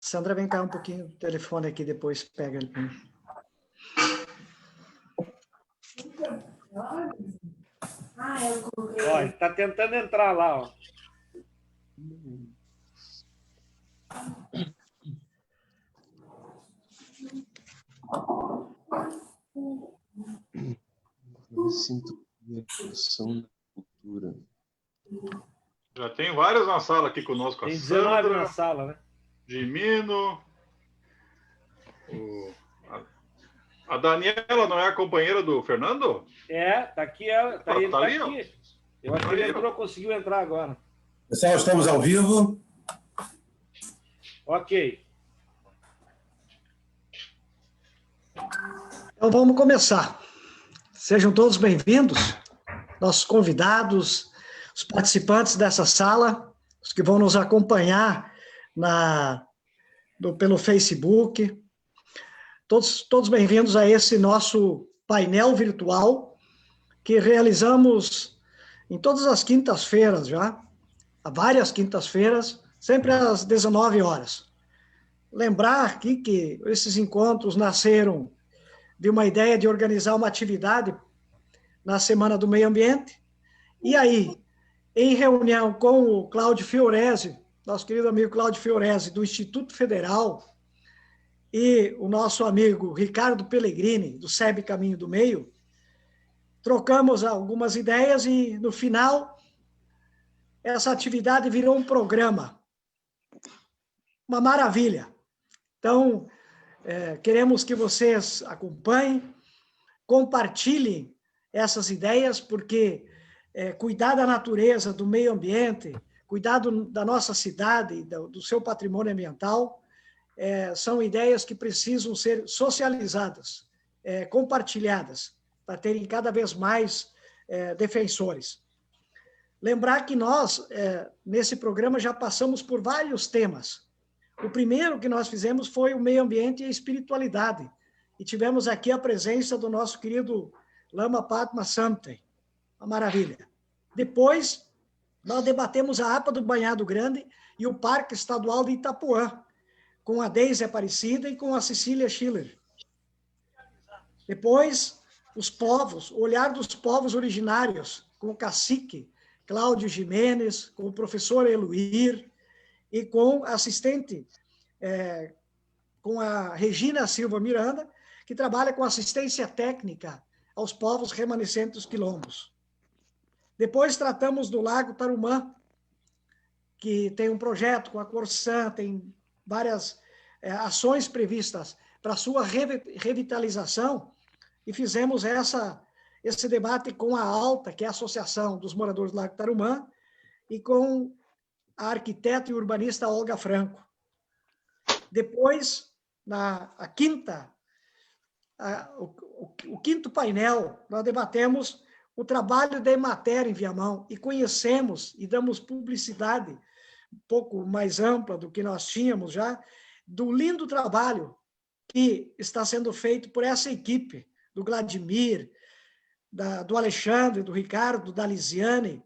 Sandra, vem cá um pouquinho o telefone aqui, depois pega ele. Ó, ele tá tentando entrar lá, ó. Eu sinto educação na cultura. Já tem vários na sala aqui conosco. Tem A 19 Sandra, na sala, né? Dimino. A Daniela não é a companheira do Fernando? É, tá aqui, ele tá ali, aqui. Eu acho que ele entrou, conseguiu entrar agora. Pessoal, estamos ao vivo. Ok. Então vamos começar. Sejam todos bem-vindos, nossos convidados, os participantes dessa sala, os que vão nos acompanhar pelo Facebook. Todos bem-vindos a esse nosso painel virtual que realizamos em todas as quintas-feiras já, há várias quintas-feiras, sempre às 19 horas. Lembrar aqui que esses encontros nasceram de uma ideia de organizar uma atividade na Semana do Meio Ambiente, e aí, em reunião com o Cláudio Fiorese, nosso querido amigo Cláudio Fiorese, do Instituto Federal, e o nosso amigo Ricardo Pellegrini, do SEB Caminho do Meio, trocamos algumas ideias e, no final, essa atividade virou um programa. Uma maravilha. Então, queremos que vocês acompanhem, compartilhem essas ideias, porque cuidar da natureza, do meio ambiente, cuidar da nossa cidade, do seu patrimônio ambiental, são ideias que precisam ser socializadas, compartilhadas, para terem cada vez mais defensores. Lembrar que nós, nesse programa, já passamos por vários temas. O primeiro que nós fizemos foi o meio ambiente e a espiritualidade, e tivemos aqui a presença do nosso querido Lama Padma Samte, uma maravilha. Depois, nós debatemos a APA do Banhado Grande e o Parque Estadual de Itapuã, com a Deise Aparecida e com a Cecília Schiller. Depois, os povos, o olhar dos povos originários, com o cacique Cláudio Jimenez, com o professor Eluir e com a assistente, com a Regina Silva Miranda, que trabalha com assistência técnica aos povos remanescentes dos quilombos. Depois tratamos do Lago Tarumã, que tem um projeto com a Corsã, tem várias ações previstas para sua revitalização, e fizemos esse debate com a ALTA, que é a Associação dos Moradores do Lago Tarumã, e com a arquiteta e urbanista Olga Franco. Depois, o quinto painel, nós debatemos o trabalho da Emater em Viamão, e conhecemos e damos publicidade um pouco mais ampla do que nós tínhamos já, do lindo trabalho que está sendo feito por essa equipe, do Vladimir, do Alexandre, do Ricardo, da Lisiane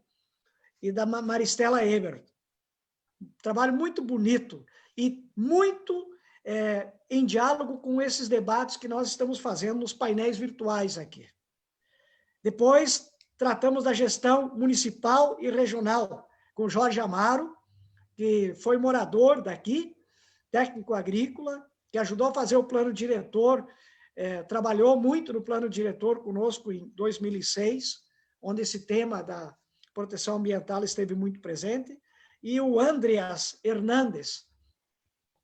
e da Maristela Ebert. Trabalho muito bonito e muito em diálogo com esses debates que nós estamos fazendo nos painéis virtuais aqui. Depois, tratamos da gestão municipal e regional, com Jorge Amaro, que foi morador daqui, técnico agrícola, que ajudou a fazer o plano diretor, trabalhou muito no plano diretor conosco em 2006, onde esse tema da proteção ambiental esteve muito presente, e o Andreas Hernandes,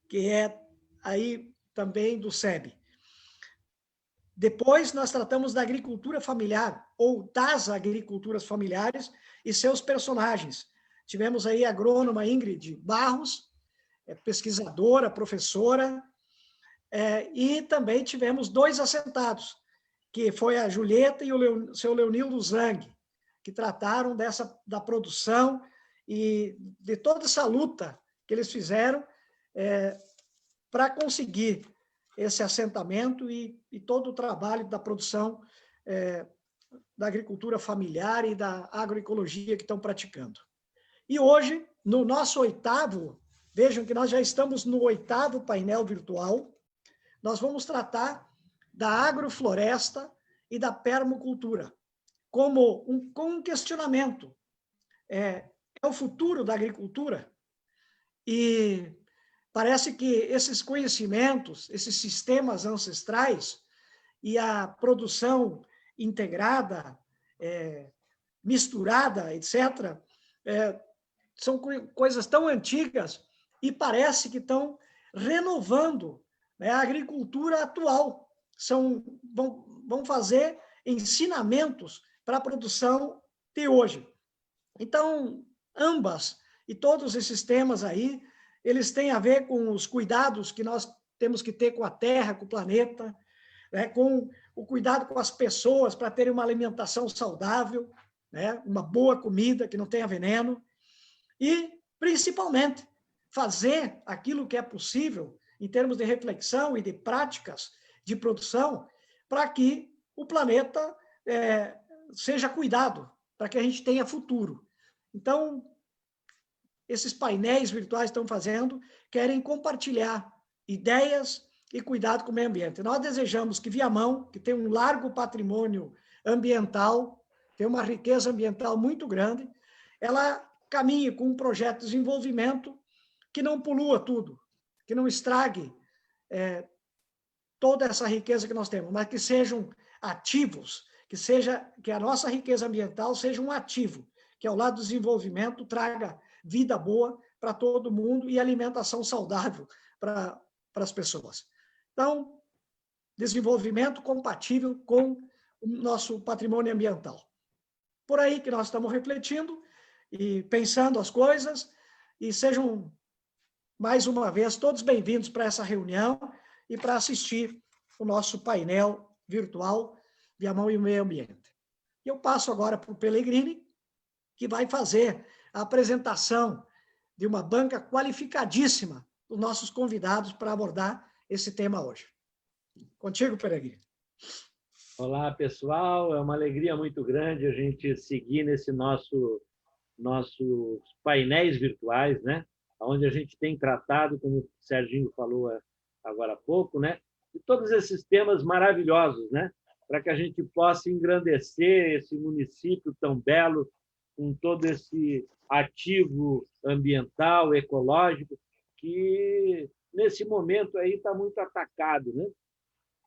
que é aí também do SEB. Depois, nós tratamos da agricultura familiar, ou das agriculturas familiares e seus personagens. Tivemos aí a agrônoma Ingrid Barros, pesquisadora, professora, e também tivemos dois assentados, que foi a Julieta e o seu Leonildo Zang, que trataram da produção e de toda essa luta que eles fizeram para conseguir esse assentamento e todo o trabalho da produção da agricultura familiar e da agroecologia que estão praticando. E hoje, no nosso oitavo Vejam que nós já estamos no 8º painel virtual. Nós vamos tratar da agrofloresta e da permacultura, como com um questionamento. É o futuro da agricultura? E parece que esses conhecimentos, esses sistemas ancestrais e a produção integrada, misturada, etc., são coisas tão antigas e parece que estão renovando, né, a agricultura atual. Vão fazer ensinamentos para a produção de hoje. Então, ambas e todos esses temas aí, eles têm a ver com os cuidados que nós temos que ter com a Terra, com o planeta, né, com o cuidado com as pessoas para terem uma alimentação saudável, né, uma boa comida que não tenha veneno, e, principalmente, fazer aquilo que é possível em termos de reflexão e de práticas de produção para que o planeta seja cuidado, para que a gente tenha futuro. Então, esses painéis virtuais estão querem compartilhar ideias e cuidado com o meio ambiente. Nós desejamos que Viamão, que tem um largo patrimônio ambiental, tem uma riqueza ambiental muito grande, ela caminhe com um projeto de desenvolvimento que não polua tudo, que não estrague toda essa riqueza que nós temos, mas que sejam ativos, que a nossa riqueza ambiental seja um ativo, que ao lado do desenvolvimento traga vida boa para todo mundo e alimentação saudável para as pessoas. Então, desenvolvimento compatível com o nosso patrimônio ambiental. Por aí que nós estamos refletindo e pensando as coisas, e sejam, mais uma vez, todos bem-vindos para essa reunião e para assistir o nosso painel virtual Viamão e o Meio Ambiente. E eu passo agora para o Pellegrini, que vai fazer a apresentação de uma banca qualificadíssima dos nossos convidados para abordar esse tema hoje. Contigo, Pellegrini. Olá, pessoal. É uma alegria muito grande a gente seguir nesse nossos painéis virtuais, né? Onde a gente tem tratado, como o Serginho falou agora há pouco, né? De todos esses temas maravilhosos, né? Para que a gente possa engrandecer esse município tão belo, com todo esse ativo ambiental, ecológico, que nesse momento aí está muito atacado, né?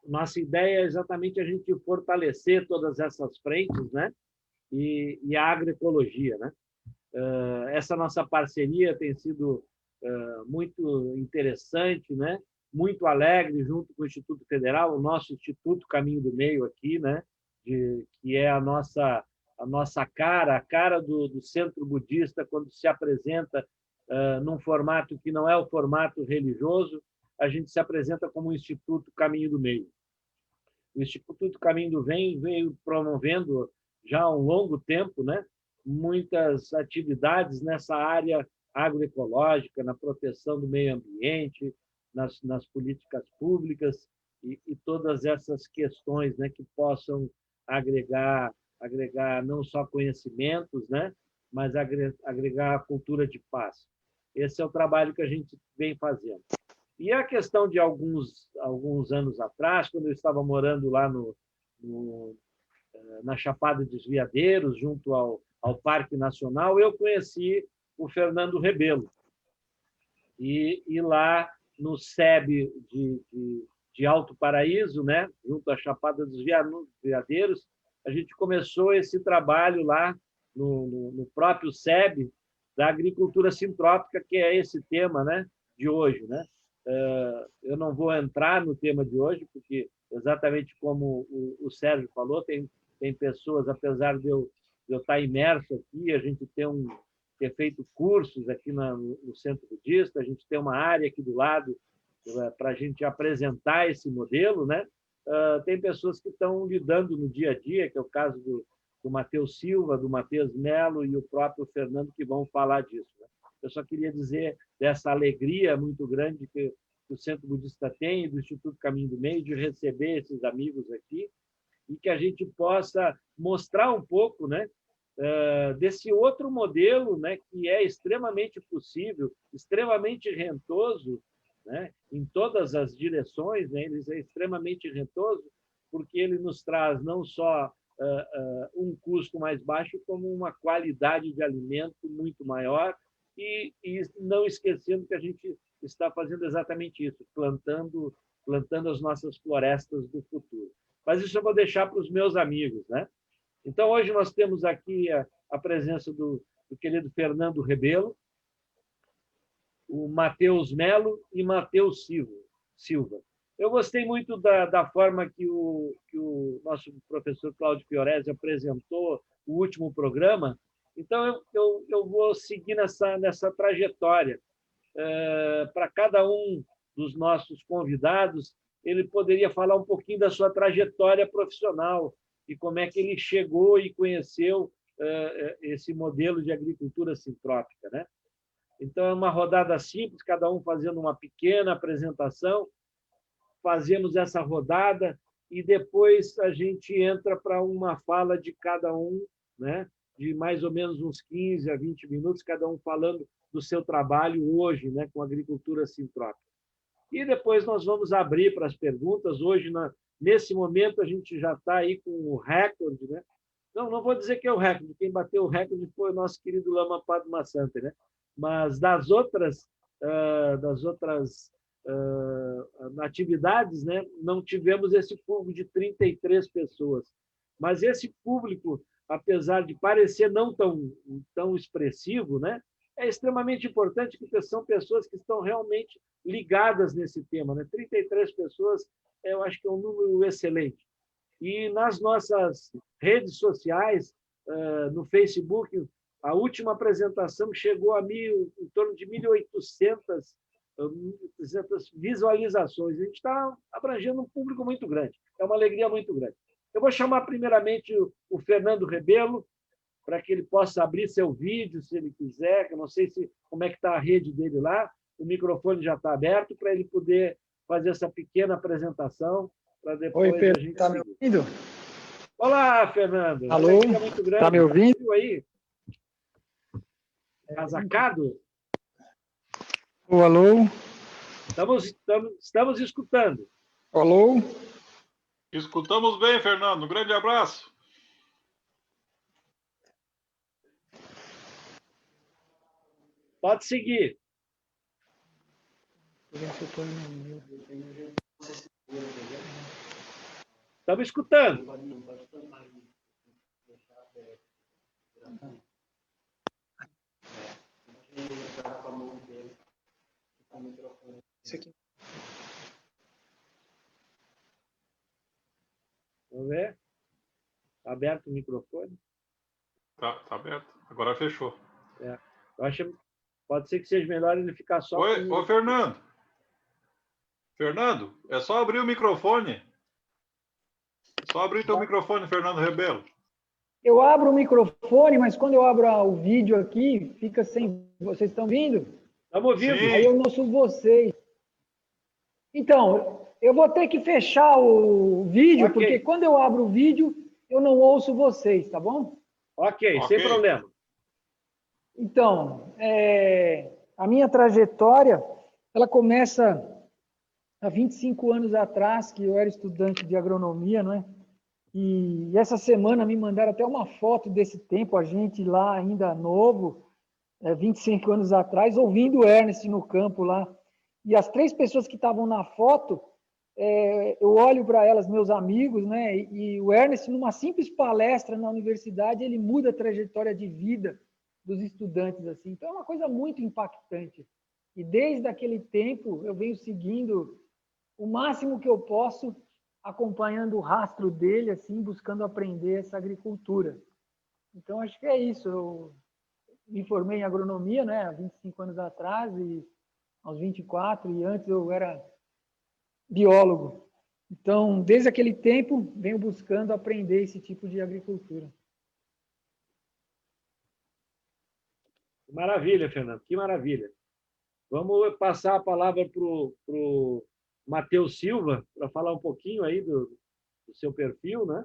Nossa ideia é exatamente a gente fortalecer todas essas frentes, né? E a agroecologia, né? Essa nossa parceria tem sido muito interessante, né? Muito alegre, junto com o Instituto Federal, o nosso Instituto Caminho do Meio aqui, né? Que é a nossa cara, a cara do Centro Budista, quando se apresenta num formato que não é o formato religioso, a gente se apresenta como o Instituto Caminho do Meio. O Instituto Caminho do Meio veio promovendo já há um longo tempo, né, muitas atividades nessa área agroecológica, na proteção do meio ambiente, nas políticas públicas e todas essas questões, né, que possam agregar não só conhecimentos, né, mas agregar a cultura de paz. Esse é o trabalho que a gente vem fazendo. E a questão de alguns anos atrás, quando eu estava morando lá na Chapada dos Veadeiros, junto ao Parque Nacional, eu conheci o Fernando Rebelo. E lá no SEB de Alto Paraíso, né, junto à Chapada dos Veadeiros, a gente começou esse trabalho lá no próprio SEB da agricultura sintrópica, que é esse tema, né, de hoje, né? Eu não vou entrar no tema de hoje, porque, exatamente como o Sérgio falou, tem pessoas, apesar de eu estar imerso aqui, a gente ter feito cursos aqui no Centro Budista, a gente tem uma área aqui do lado para a gente apresentar esse modelo, né? Tem pessoas que estão lidando no dia a dia, que é o caso do Matheus Silva, do Matheus Melo e o próprio Fernando, que vão falar disso, né? Eu só queria dizer dessa alegria muito grande que o Centro Budista tem, do Instituto Caminho do Meio, de receber esses amigos aqui, e que a gente possa mostrar um pouco, né, desse outro modelo, né, que é extremamente possível, extremamente rentoso, né, em todas as direções, né, ele é extremamente rentoso, porque ele nos traz não só um custo mais baixo, como uma qualidade de alimento muito maior, e não esquecendo que a gente está fazendo exatamente isso, plantando as nossas florestas do futuro. Mas isso eu vou deixar para os meus amigos, né? Então, hoje nós temos aqui a presença do querido Fernando Rebelo, o Matheus Melo e Matheus Silva. Eu gostei muito da forma que o nosso professor Cláudio Fiorese apresentou o último programa, então eu vou seguir nessa trajetória. Para cada um dos nossos convidados, ele poderia falar um pouquinho da sua trajetória profissional e como é que ele chegou e conheceu esse modelo de agricultura sintrópica, né? Então, é uma rodada simples, cada um fazendo uma pequena apresentação, fazemos essa rodada e depois a gente entra para uma fala de cada um, né? De mais ou menos uns 15 a 20 minutos, cada um falando do seu trabalho hoje, né? Com agricultura sintrópica. E depois nós vamos abrir para as perguntas. Hoje, nesse momento, a gente já está aí com o recorde, né? Não vou dizer que é o recorde, quem bateu o recorde foi o nosso querido Lama Padmasambhava, né? Mas das outras atividades, né, não tivemos esse público de 33 pessoas. Mas esse público, apesar de parecer não tão expressivo, né, é extremamente importante, porque são pessoas que estão realmente ligadas nesse tema, né? 33 pessoas, eu acho que é um número excelente. E nas nossas redes sociais, no Facebook, a última apresentação chegou a em torno de 1.800 visualizações. A gente está abrangendo um público muito grande. É uma alegria muito grande. Eu vou chamar primeiramente o Fernando Rebelo, para que ele possa abrir seu vídeo, se ele quiser, que eu não sei como é que está a rede dele lá. O microfone já está aberto para ele poder fazer essa pequena apresentação, para depois Oi, Pedro, a gente... está me ouvindo? Olá, Fernando. Alô, está me ouvindo? Viu aí? Casacado? Alô? Estamos escutando. Alô? Escutamos bem, Fernando. Um grande abraço. Pode seguir. Estamos escutando. Isso aqui. Vamos ver. Está aberto o microfone? Tá aberto. Agora fechou. Eu acho, pode ser que seja melhor ele ficar só... Ô, Fernando. Fernando, é só abrir o microfone. Só abrir teu microfone, Fernando Rebelo. Eu abro o microfone, mas quando eu abro o vídeo aqui, fica sem... Vocês estão vindo? Estamos ouvindo. Sim. Aí eu não ouço vocês. Então, eu vou ter que fechar o vídeo, Ok. porque quando eu abro o vídeo, eu não ouço vocês, tá bom? Ok, Ok. sem problema. Então, a minha trajetória, ela começa há 25 anos atrás, que eu era estudante de agronomia, não é? E essa semana me mandaram até uma foto desse tempo, a gente lá ainda novo, 25 anos atrás, ouvindo o Ernest no campo lá. E as 3 pessoas que estavam na foto, eu olho para elas, meus amigos, né? E o Ernest, numa simples palestra na universidade, ele muda a trajetória de vida dos estudantes, assim. Então, é uma coisa muito impactante. E desde aquele tempo, eu venho seguindo o máximo que eu posso, acompanhando o rastro dele, assim, buscando aprender essa agricultura. Então, acho que é isso. Eu me formei em agronomia, né, há 25 anos atrás, e aos 24, e antes eu era biólogo. Então, desde aquele tempo, venho buscando aprender esse tipo de agricultura. Maravilha, Fernando, que maravilha. Vamos passar a palavra para o Matheus Silva, para falar um pouquinho aí do seu perfil, né?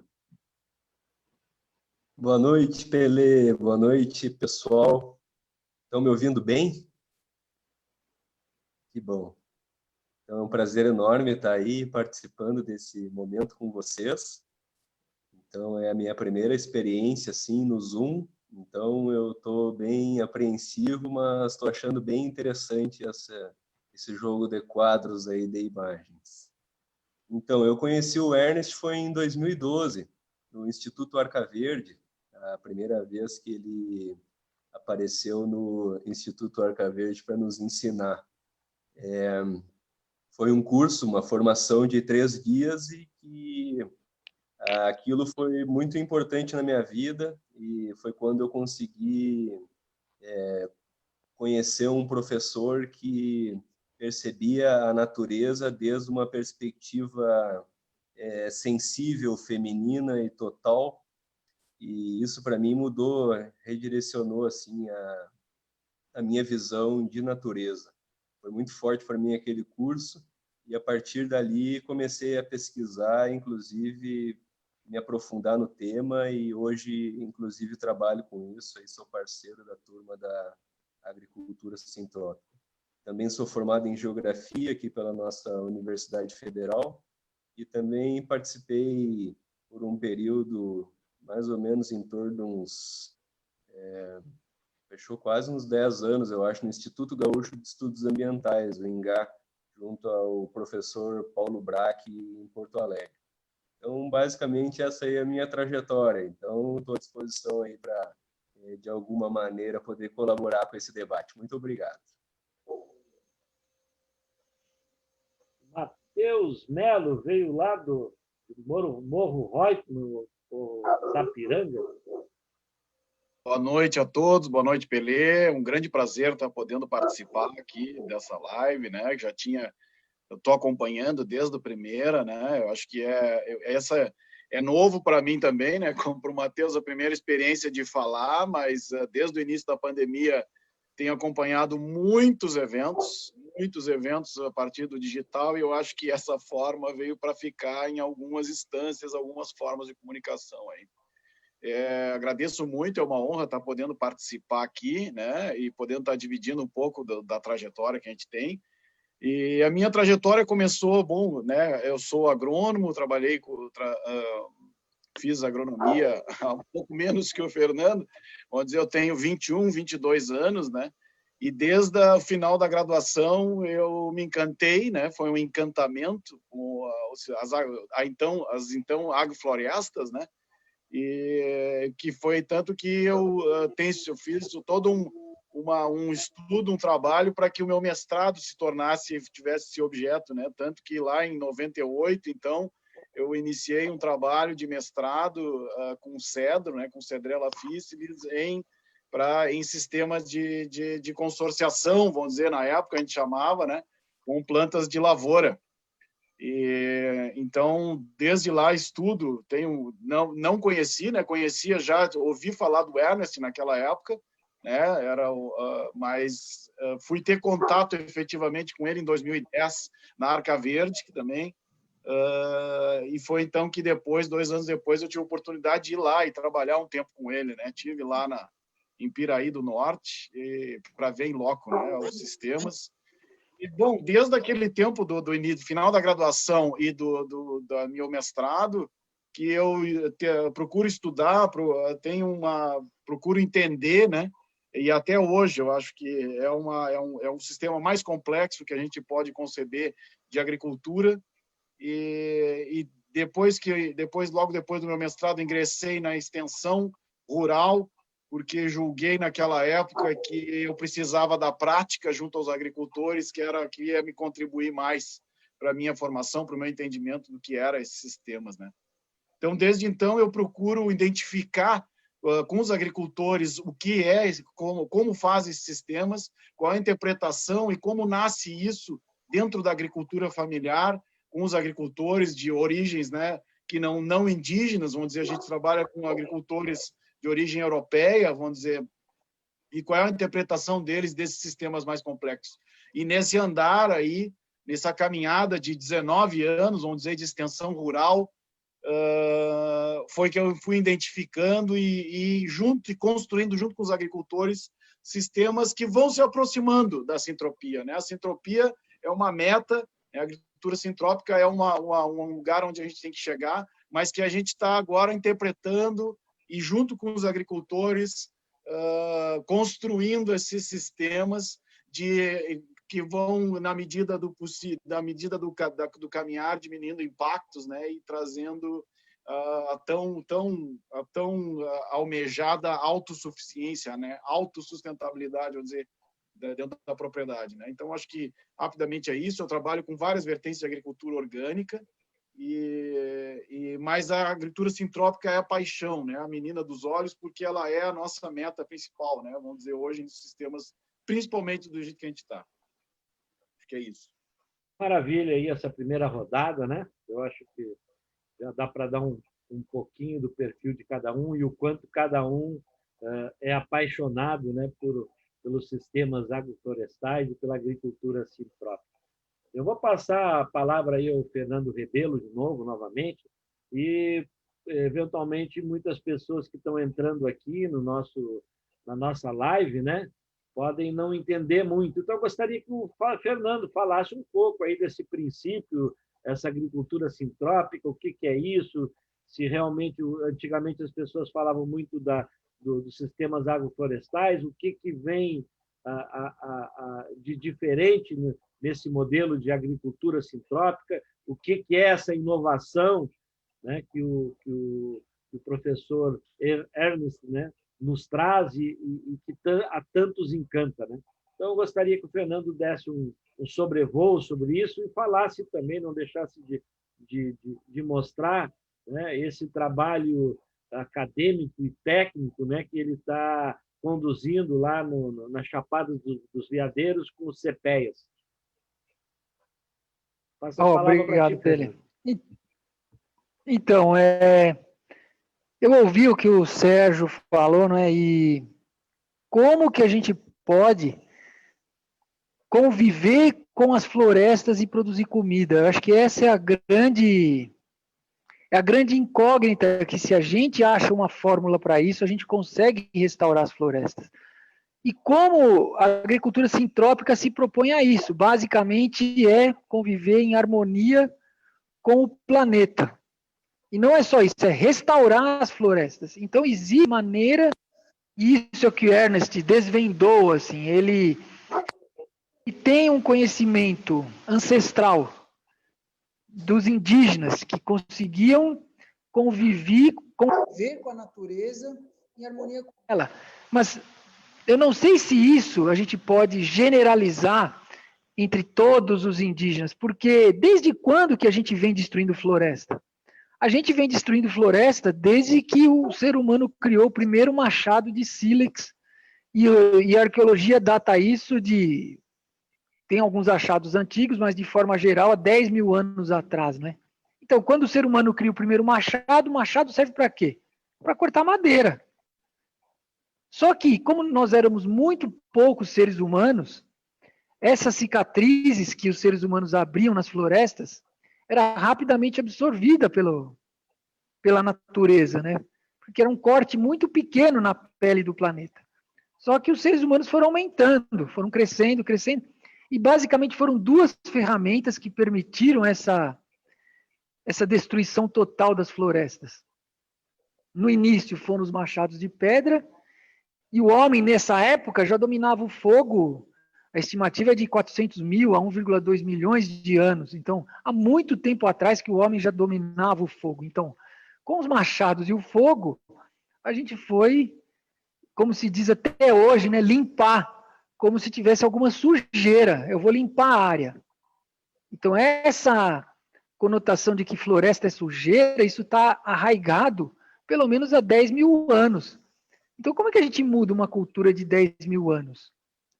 Boa noite, Pelé. Boa noite, pessoal. Estão me ouvindo bem? Que bom. Então, é um prazer enorme estar aí participando desse momento com vocês. Então, é a minha primeira experiência assim no Zoom. Então, eu estou bem apreensivo, mas estou achando bem interessante esse jogo de quadros aí de imagens. Então, eu conheci o Ernest foi em 2012, no Instituto Arca Verde, a primeira vez que ele apareceu no Instituto Arca Verde para nos ensinar. Foi um curso, uma formação de 3 dias e que aquilo foi muito importante na minha vida e foi quando eu consegui conhecer um professor que percebia a natureza desde uma perspectiva sensível, feminina e total. E isso para mim mudou, redirecionou assim a minha visão de natureza. Foi muito forte para mim aquele curso e a partir dali comecei a pesquisar, inclusive me aprofundar no tema e hoje inclusive trabalho com isso, aí sou parceiro da turma da Agricultura Sintrópica. Também sou formado em Geografia aqui pela nossa Universidade Federal e também participei por um período mais ou menos em torno de uns... fechou quase uns 10 anos, eu acho, no Instituto Gaúcho de Estudos Ambientais, o INGA, junto ao professor Paulo Braque, em Porto Alegre. Então, basicamente, essa aí é a minha trajetória. Então, estou à disposição aí para, de alguma maneira, poder colaborar com esse debate. Muito obrigado. Matheus Melo veio lá do Morro Roito, no Sapiranga. Boa noite a todos, boa noite, Pelé. Um grande prazer estar podendo participar aqui dessa live, né? Eu estou acompanhando desde a primeira, né? Eu acho que essa é novo para mim também, né? Como para o Matheus, a primeira experiência de falar, mas desde o início da pandemia tenho acompanhado muitos eventos a partir do digital, e eu acho que essa forma veio para ficar em algumas instâncias, algumas formas de comunicação aí. Agradeço muito, é uma honra estar podendo participar aqui, né, e podendo estar dividindo um pouco da trajetória que a gente tem. E a minha trajetória começou, né, eu sou agrônomo, fiz agronomia há um pouco menos que o Fernando, vamos dizer, eu tenho 21, 22 anos, né, e desde o final da graduação eu me encantei, né, foi um encantamento com as então agroflorestas, né, e que foi tanto que eu fiz todo um estudo, um trabalho para que o meu mestrado tivesse esse objeto, né? Tanto que lá em 98, então, eu iniciei um trabalho de mestrado com cedro, né? Com Cedrela officinalis em sistemas de consorciação, vamos dizer, na época a gente chamava, né? Com plantas de lavoura. E então, desde lá estudo, não conheci, né? Conhecia já, ouvi falar do Ernest naquela época, né? Mas fui ter contato efetivamente com ele em 2010 na Arca Verde, que também, e foi então que 2 anos depois, eu tive a oportunidade de ir lá e trabalhar um tempo com ele, né? Tive lá em Piraí do Norte para ver em loco, né? Os sistemas. E, bom, desde aquele tempo do final da graduação e do meu mestrado, que eu procuro estudar, procuro entender, né? E até hoje eu acho que é um sistema mais complexo que a gente pode conceber de agricultura. E logo depois do meu mestrado, ingressei na extensão rural, porque julguei naquela época que eu precisava da prática junto aos agricultores, que ia me contribuir mais para a minha formação, para o meu entendimento do que eram esses sistemas, né? Então, desde então, eu procuro identificar com os agricultores o que como fazem esses sistemas, qual a interpretação e como nasce isso dentro da agricultura familiar, com os agricultores de origens, né, que não indígenas, vamos dizer, a gente trabalha com agricultores de origem europeia, vamos dizer, e qual é a interpretação deles desses sistemas mais complexos. E nesse andar aí, nessa caminhada de 19 anos, vamos dizer, de extensão rural, foi que eu fui identificando e construindo junto com os agricultores sistemas que vão se aproximando da sintropia, né? A sintropia é uma meta, a agricultura sintrópica é um lugar onde a gente tem que chegar, mas que a gente está agora interpretando e junto com os agricultores construindo esses sistemas que vão, na medida do possível, do caminhar, diminuindo impactos, né, e trazendo a tão almejada autossuficiência, né, autossustentabilidade, vou dizer, dentro da propriedade, né? Então, acho que, rapidamente, é isso. Eu trabalho com várias vertentes de agricultura orgânica, mas a agricultura sintrópica é a paixão, né? A menina dos olhos, porque ela é a nossa meta principal, né? Vamos dizer, hoje, nos sistemas, principalmente do jeito que a gente está. Acho que é isso. Maravilha aí essa primeira rodada, né? Eu acho que já dá para dar um pouquinho do perfil de cada um e o quanto cada um é apaixonado, né, pelos sistemas agroflorestais e pela agricultura sintrópica. Eu vou passar a palavra aí ao Fernando Rebelo de novo, novamente, e eventualmente muitas pessoas que estão entrando aqui na nossa live, né, podem não entender muito. Então, eu gostaria que o Fernando falasse um pouco aí desse princípio, essa agricultura sintrópica, o que é isso, se realmente, antigamente as pessoas falavam muito dos sistemas agroflorestais, o que vem de diferente nesse modelo de agricultura sintrópica, o que é essa inovação, né, que o professor Ernest, né, nos traz e que a tantos encanta, né? Então, eu gostaria que o Fernando desse um sobrevoo sobre isso e falasse também, não deixasse de mostrar, né, esse trabalho acadêmico e técnico, né, que ele está conduzindo lá na Chapada dos Veadeiros com os CPEAs. Passa a palavra obrigado, para ti, Pedro. Então, eu ouvi o que o Sérgio falou, né, e como que a gente pode conviver com as florestas e produzir comida. Eu acho que essa é a grande incógnita, que se a gente acha uma fórmula para isso, a gente consegue restaurar as florestas. E como a agricultura sintrópica se propõe a isso? Basicamente é conviver em harmonia com o planeta. E não é só isso, é restaurar as florestas. Então existe maneira, e isso é o que o Ernest desvendou, assim, ele tem um conhecimento ancestral dos indígenas que conseguiam conviver com a natureza em harmonia com ela. Mas eu não sei se isso a gente pode generalizar entre todos os indígenas, porque desde quando que a gente vem destruindo floresta? A gente vem destruindo floresta desde que o ser humano criou o primeiro machado de sílex, e a arqueologia data isso tem alguns achados antigos, mas de forma geral, há 10 mil anos atrás, né? Então, quando o ser humano cria o primeiro machado, o machado serve para quê? Para cortar madeira. Só que, como nós éramos muito poucos seres humanos, essas cicatrizes que os seres humanos abriam nas florestas era rapidamente absorvida pela natureza, né? Porque era um corte muito pequeno na pele do planeta. Só que os seres humanos foram aumentando, foram crescendo, e basicamente foram duas ferramentas que permitiram essa destruição total das florestas. No início foram os machados de pedra, e o homem nessa época já dominava o fogo, a estimativa é de 400 mil a 1,2 milhões de anos. Então, há muito tempo atrás que o homem já dominava o fogo. Então, com os machados e o fogo, a gente foi, como se diz até hoje, né, limpar, como se tivesse alguma sujeira. Eu vou limpar a área. Então, essa conotação de que floresta é sujeira, isso está arraigado pelo menos há 10 mil anos. Então, como é que a gente muda uma cultura de 10 mil anos?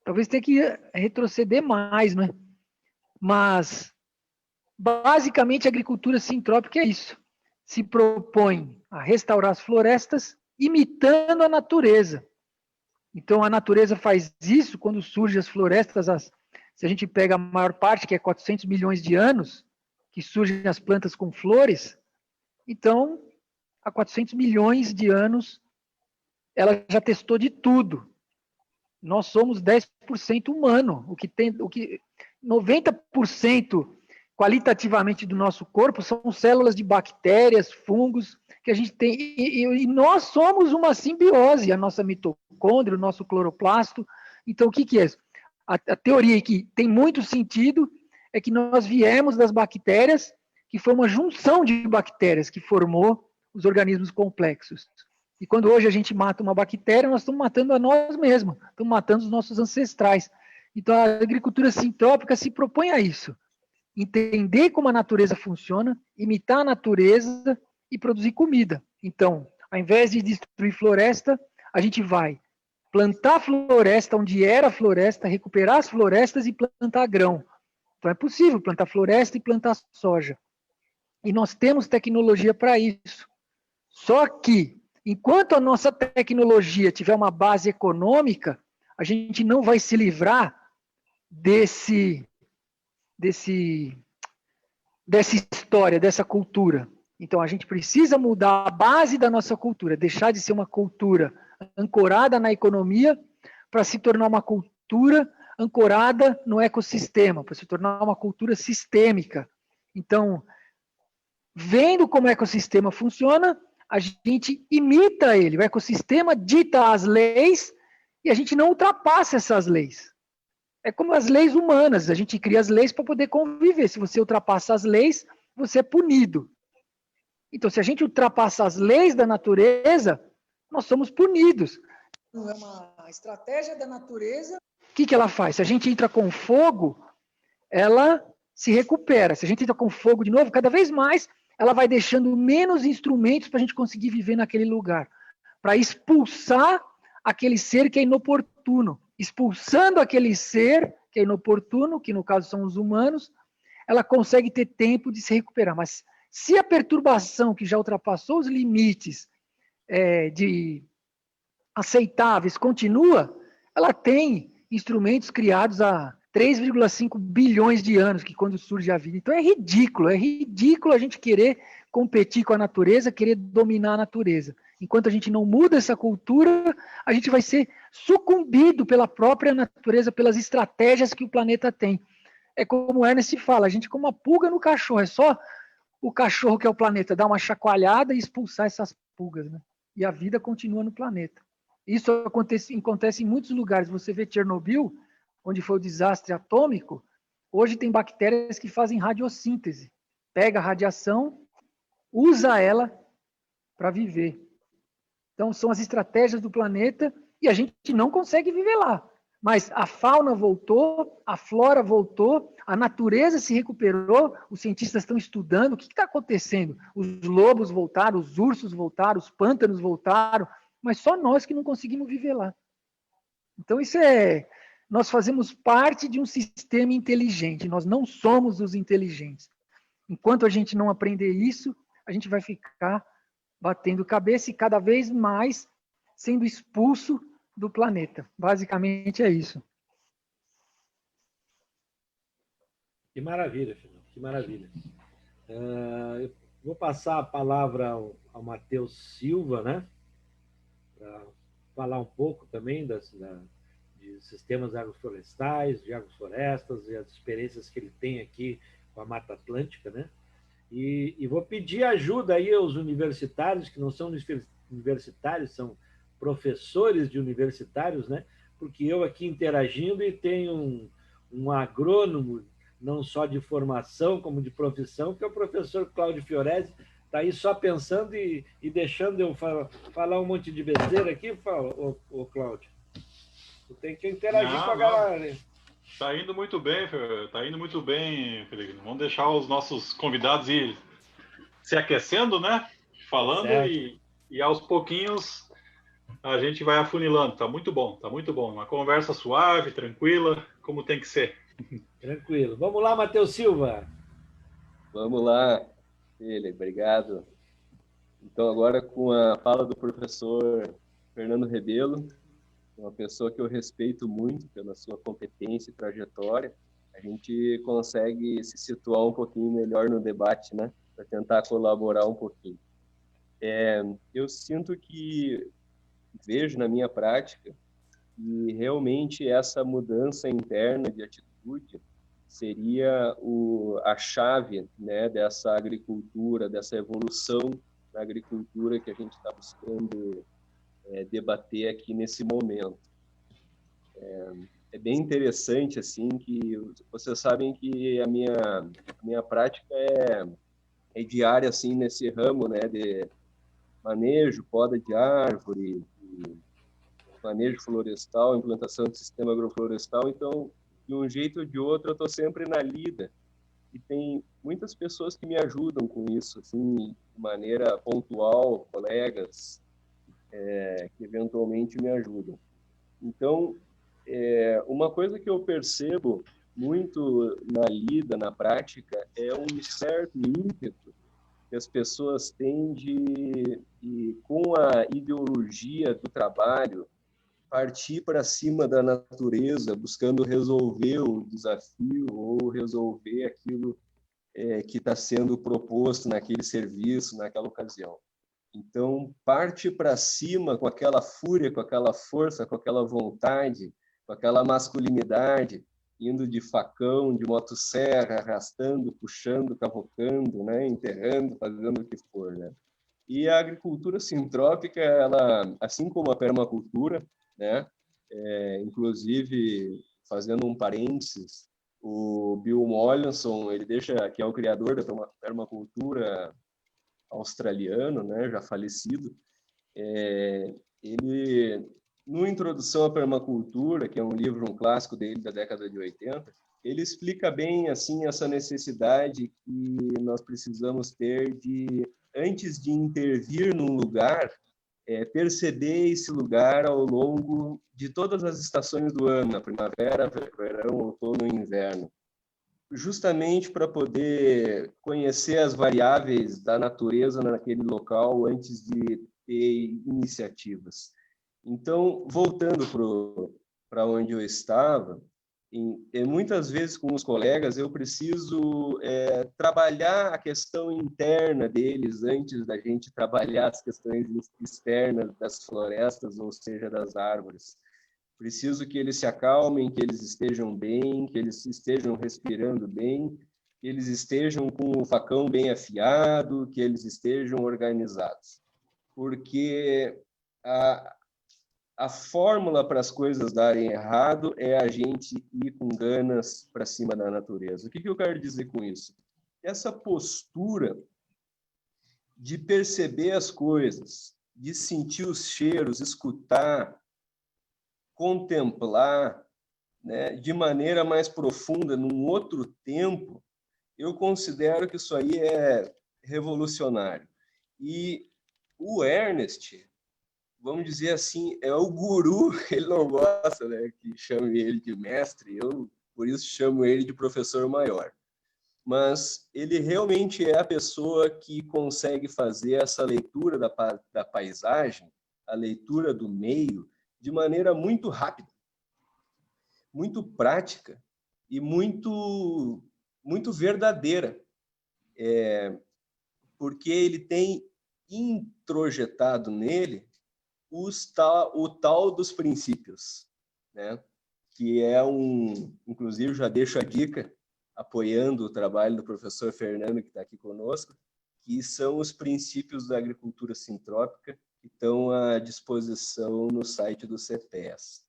Talvez tenha que retroceder mais, né? Mas, basicamente, a agricultura sintrópica é isso. Se propõe a restaurar as florestas imitando a natureza. Então, a natureza faz isso quando surgem as florestas. Se a gente pega a maior parte, que é 400 milhões de anos, que surgem as plantas com flores, Então, há 400 milhões de anos, ela já testou de tudo. Nós somos 10% humano, o que 90% qualitativamente do nosso corpo são células de bactérias, fungos, que a gente tem, e nós somos uma simbiose, a nossa mitocôndria, o nosso cloroplasto. Então, o que é isso? A teoria que tem muito sentido é que nós viemos das bactérias, que foi uma junção de bactérias que formou os organismos complexos. E quando hoje a gente mata uma bactéria, nós estamos matando a nós mesmos, estamos matando os nossos ancestrais. Então, a agricultura sintrópica se propõe a isso. Entender como a natureza funciona, imitar a natureza e produzir comida. Então, ao invés de destruir floresta, a gente vai plantar floresta onde era floresta, recuperar as florestas e plantar grão. Então, é possível plantar floresta e plantar soja. E nós temos tecnologia para isso. Só que, enquanto a nossa tecnologia tiver uma base econômica, a gente não vai se livrar dessa história, dessa cultura. Então, a gente precisa mudar a base da nossa cultura, deixar de ser uma cultura ancorada na economia para se tornar uma cultura ancorada no ecossistema, para se tornar uma cultura sistêmica. Então, vendo como o ecossistema funciona, a gente imita ele. O ecossistema dita as leis e a gente não ultrapassa essas leis. É como as leis humanas, a gente cria as leis para poder conviver. Se você ultrapassa as leis, você é punido. Então, se a gente ultrapassa as leis da natureza, nós somos punidos. Não é uma estratégia da natureza. O que ela faz? Se a gente entra com fogo, ela se recupera. Se a gente entra com fogo de novo, cada vez mais, ela vai deixando menos instrumentos para a gente conseguir viver naquele lugar. Para expulsar aquele ser que é inoportuno. Expulsando aquele ser que é inoportuno, que no caso são os humanos, ela consegue ter tempo de se recuperar. Mas se a perturbação que já ultrapassou os limites de aceitáveis continua, ela tem instrumentos criados há 3,5 bilhões de anos, que quando surge a vida. Então é ridículo a gente querer competir com a natureza, querer dominar a natureza. Enquanto a gente não muda essa cultura, a gente vai ser sucumbido pela própria natureza, pelas estratégias que o planeta tem. É como o Ernest fala, a gente é como uma pulga no cachorro, é só o cachorro que é o planeta dar uma chacoalhada e expulsar essas pulgas, né? E a vida continua no planeta. Isso acontece em muitos lugares. Você vê Chernobyl, onde foi o desastre atômico, hoje tem bactérias que fazem radiossíntese. Pega a radiação, usa ela para viver. Então, são as estratégias do planeta e a gente não consegue viver lá. Mas a fauna voltou, a flora voltou, a natureza se recuperou, os cientistas estão estudando o que está acontecendo. Os lobos voltaram, os ursos voltaram, os pântanos voltaram, mas só nós que não conseguimos viver lá. Então, nós fazemos parte de um sistema inteligente, nós não somos os inteligentes. Enquanto a gente não aprender isso, a gente vai ficar batendo cabeça e cada vez mais sendo expulso do planeta. Basicamente é isso. Que maravilha, Fernando, que maravilha. Eu vou passar a palavra ao Matheus Silva, né? Para falar um pouco também de sistemas agroflorestais, de agroflorestas e as experiências que ele tem aqui com a Mata Atlântica, né? E vou pedir ajuda aí aos universitários, que não são universitários, são professores de universitários, né? Porque eu aqui interagindo e tenho um agrônomo, não só de formação, como de profissão, que é o professor Cláudio Fiorese, está aí só pensando e deixando eu falar um monte de besteira aqui, ô Cláudio. Tu tem que interagir com a galera. Está indo muito bem, Felipe. Vamos deixar os nossos convidados ir se aquecendo, né? Falando e aos pouquinhos a gente vai afunilando. Tá muito bom, tá muito bom. Uma conversa suave, tranquila, como tem que ser. Tranquilo. Vamos lá, Matheus Silva. Vamos lá, Felipe, obrigado. Então, agora com a fala do professor Fernando Rebelo, uma pessoa que eu respeito muito pela sua competência e trajetória, a gente consegue se situar um pouquinho melhor no debate, né? tentar colaborar um pouquinho. Eu sinto que, vejo na minha prática, que realmente essa mudança interna de atitude seria a chave, né, dessa agricultura, dessa evolução da agricultura que a gente está buscando debater aqui nesse momento. É bem interessante, assim, que vocês sabem que a minha prática é diária, assim, nesse ramo, né, de manejo, poda de árvore, manejo florestal, implantação de sistema agroflorestal. Então, de um jeito ou de outro, eu estou sempre na lida. E tem muitas pessoas que me ajudam com isso, assim, de maneira pontual, colegas, que eventualmente me ajudam. Então, uma coisa que eu percebo muito na lida, na prática, é um certo ímpeto que as pessoas têm e com a ideologia do trabalho, partir para cima da natureza, buscando resolver o desafio ou resolver aquilo que está sendo proposto naquele serviço, naquela ocasião. Então, parte para cima com aquela fúria, com aquela força, com aquela vontade, com aquela masculinidade, indo de facão, de motosserra, arrastando, puxando, cavocando, né, enterrando, fazendo o que for, né? E a agricultura sintrópica, ela, assim como a permacultura, né, inclusive, fazendo um parênteses, o Bill Mollison, ele deixa, que é o criador da permacultura australiano, né, já falecido, ele, no Introdução à Permacultura, que é um livro, um clássico dele da década de 80, ele explica bem, assim, essa necessidade que nós precisamos ter de, antes de intervir num lugar, perceber esse lugar ao longo de todas as estações do ano, a primavera, verão, outono e inverno, justamente para poder conhecer as variáveis da natureza naquele local antes de ter iniciativas. Então, voltando para onde eu estava, muitas vezes com os colegas eu preciso trabalhar a questão interna deles antes da gente trabalhar as questões externas das florestas, ou seja, das árvores. Preciso que eles se acalmem, que eles estejam bem, que eles estejam respirando bem, que eles estejam com o facão bem afiado, que eles estejam organizados. Porque a fórmula para as coisas darem errado é a gente ir com ganas para cima da natureza. O que eu quero dizer com isso? Essa postura de perceber as coisas, de sentir os cheiros, escutar, contemplar, né, de maneira mais profunda, num outro tempo, eu considero que isso aí é revolucionário. E o Ernest, vamos dizer assim, é o guru, ele não gosta, né, que chame ele de mestre, eu, por isso, chamo ele de professor maior. Mas ele realmente é a pessoa que consegue fazer essa leitura da paisagem, a leitura do meio, de maneira muito rápida, muito prática e muito verdadeira, porque ele tem introjetado nele o tal dos princípios, né? Que é inclusive já deixo a dica, apoiando o trabalho do professor Fernando, que está aqui conosco, que são os princípios da agricultura sintrópica, que estão à disposição no site do CEPES.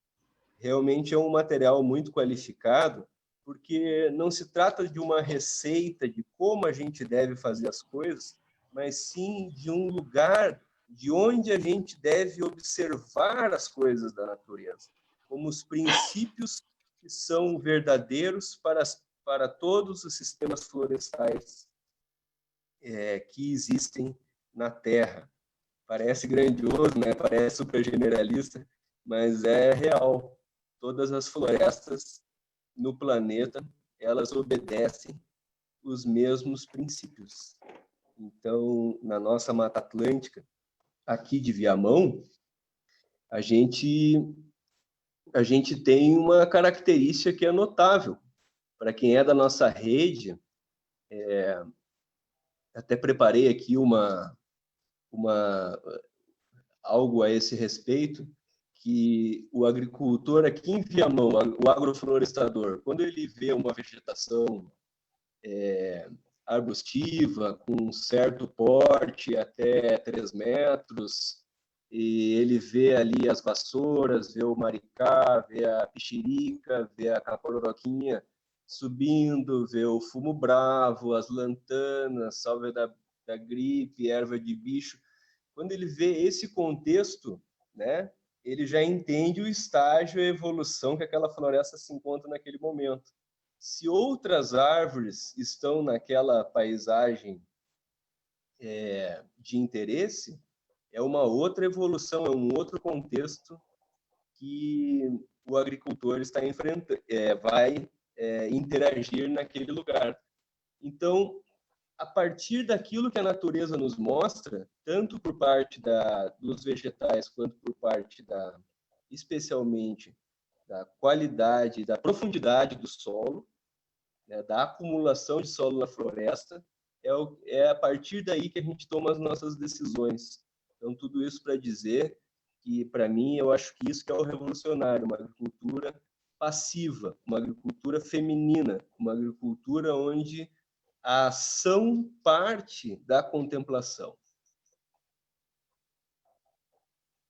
Realmente é um material muito qualificado, porque não se trata de uma receita de como a gente deve fazer as coisas, mas sim de um lugar de onde a gente deve observar as coisas da natureza, como os princípios que são verdadeiros para todos os sistemas florestais que existem na Terra. Parece grandioso, né? Parece super generalista, mas é real. Todas as florestas no planeta, elas obedecem os mesmos princípios. Então, na nossa Mata Atlântica, aqui de Viamão, a gente tem uma característica que é notável. Para quem é da nossa rede, até preparei aqui algo a esse respeito, que o agricultor aqui em Viamão, o agroflorestador, quando ele vê uma vegetação arbustiva, com um certo porte, até 3 metros, e ele vê ali as vassouras, vê o maricá, vê a pixirica, vê a capororoquinha subindo, vê o fumo bravo, as lantanas, salvia da gripe, erva de bicho. Quando ele vê esse contexto, né, ele já entende o estágio e a evolução que aquela floresta se encontra naquele momento. Se outras árvores estão naquela paisagem de interesse, é uma outra evolução, é um outro contexto que o agricultor está enfrentando, vai interagir naquele lugar. Então, a partir daquilo que a natureza nos mostra, tanto por parte dos vegetais quanto por parte especialmente da qualidade, da profundidade do solo, né, da acumulação de solo na floresta, é a partir daí que a gente toma as nossas decisões. Então, tudo isso para dizer que, para mim, eu acho que isso que é o revolucionário, uma agricultura passiva, uma agricultura feminina, uma agricultura onde a ação parte da contemplação.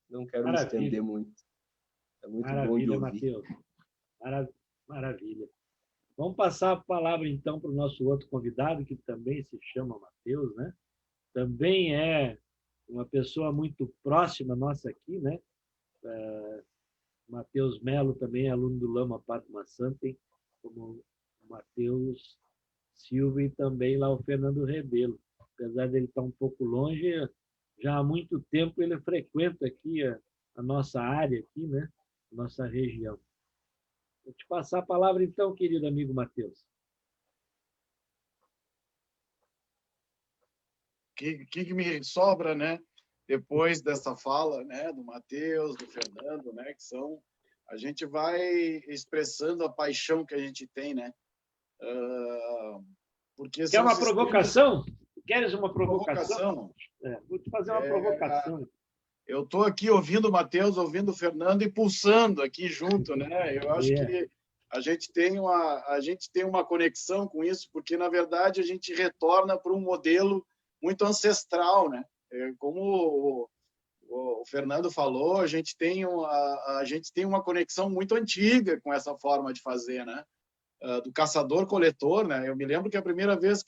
Não quero me estender muito. É muito bom de ouvir. Matheus. Maravilha. Vamos passar a palavra, então, para o nosso outro convidado, que também se chama Matheus, né? Também é uma pessoa muito próxima nossa aqui, né? Matheus Melo também é aluno do Lama Padma Santem, como o Matheus Silva, e também lá o Fernando Rebelo. Apesar dele estar um pouco longe, já há muito tempo ele frequenta aqui a nossa área, aqui, né? Nossa região. Vou te passar a palavra, então, querido amigo Matheus. Que me sobra, né? Depois dessa fala, né, do Matheus, do Fernando, né, a gente vai expressando a paixão que a gente tem, né? Porque quer uma provocação? Queres uma provocação? Vou te fazer uma provocação. Eu estou aqui ouvindo o Matheus, ouvindo o Fernando e pulsando aqui junto, né? Eu acho que a gente tem uma conexão com isso, porque, na verdade, a gente retorna para um modelo muito ancestral, né? Como o Fernando falou, a gente tem uma conexão muito antiga com essa forma de fazer, né? Do caçador-coletor, né? Eu me lembro que as primeiras vezes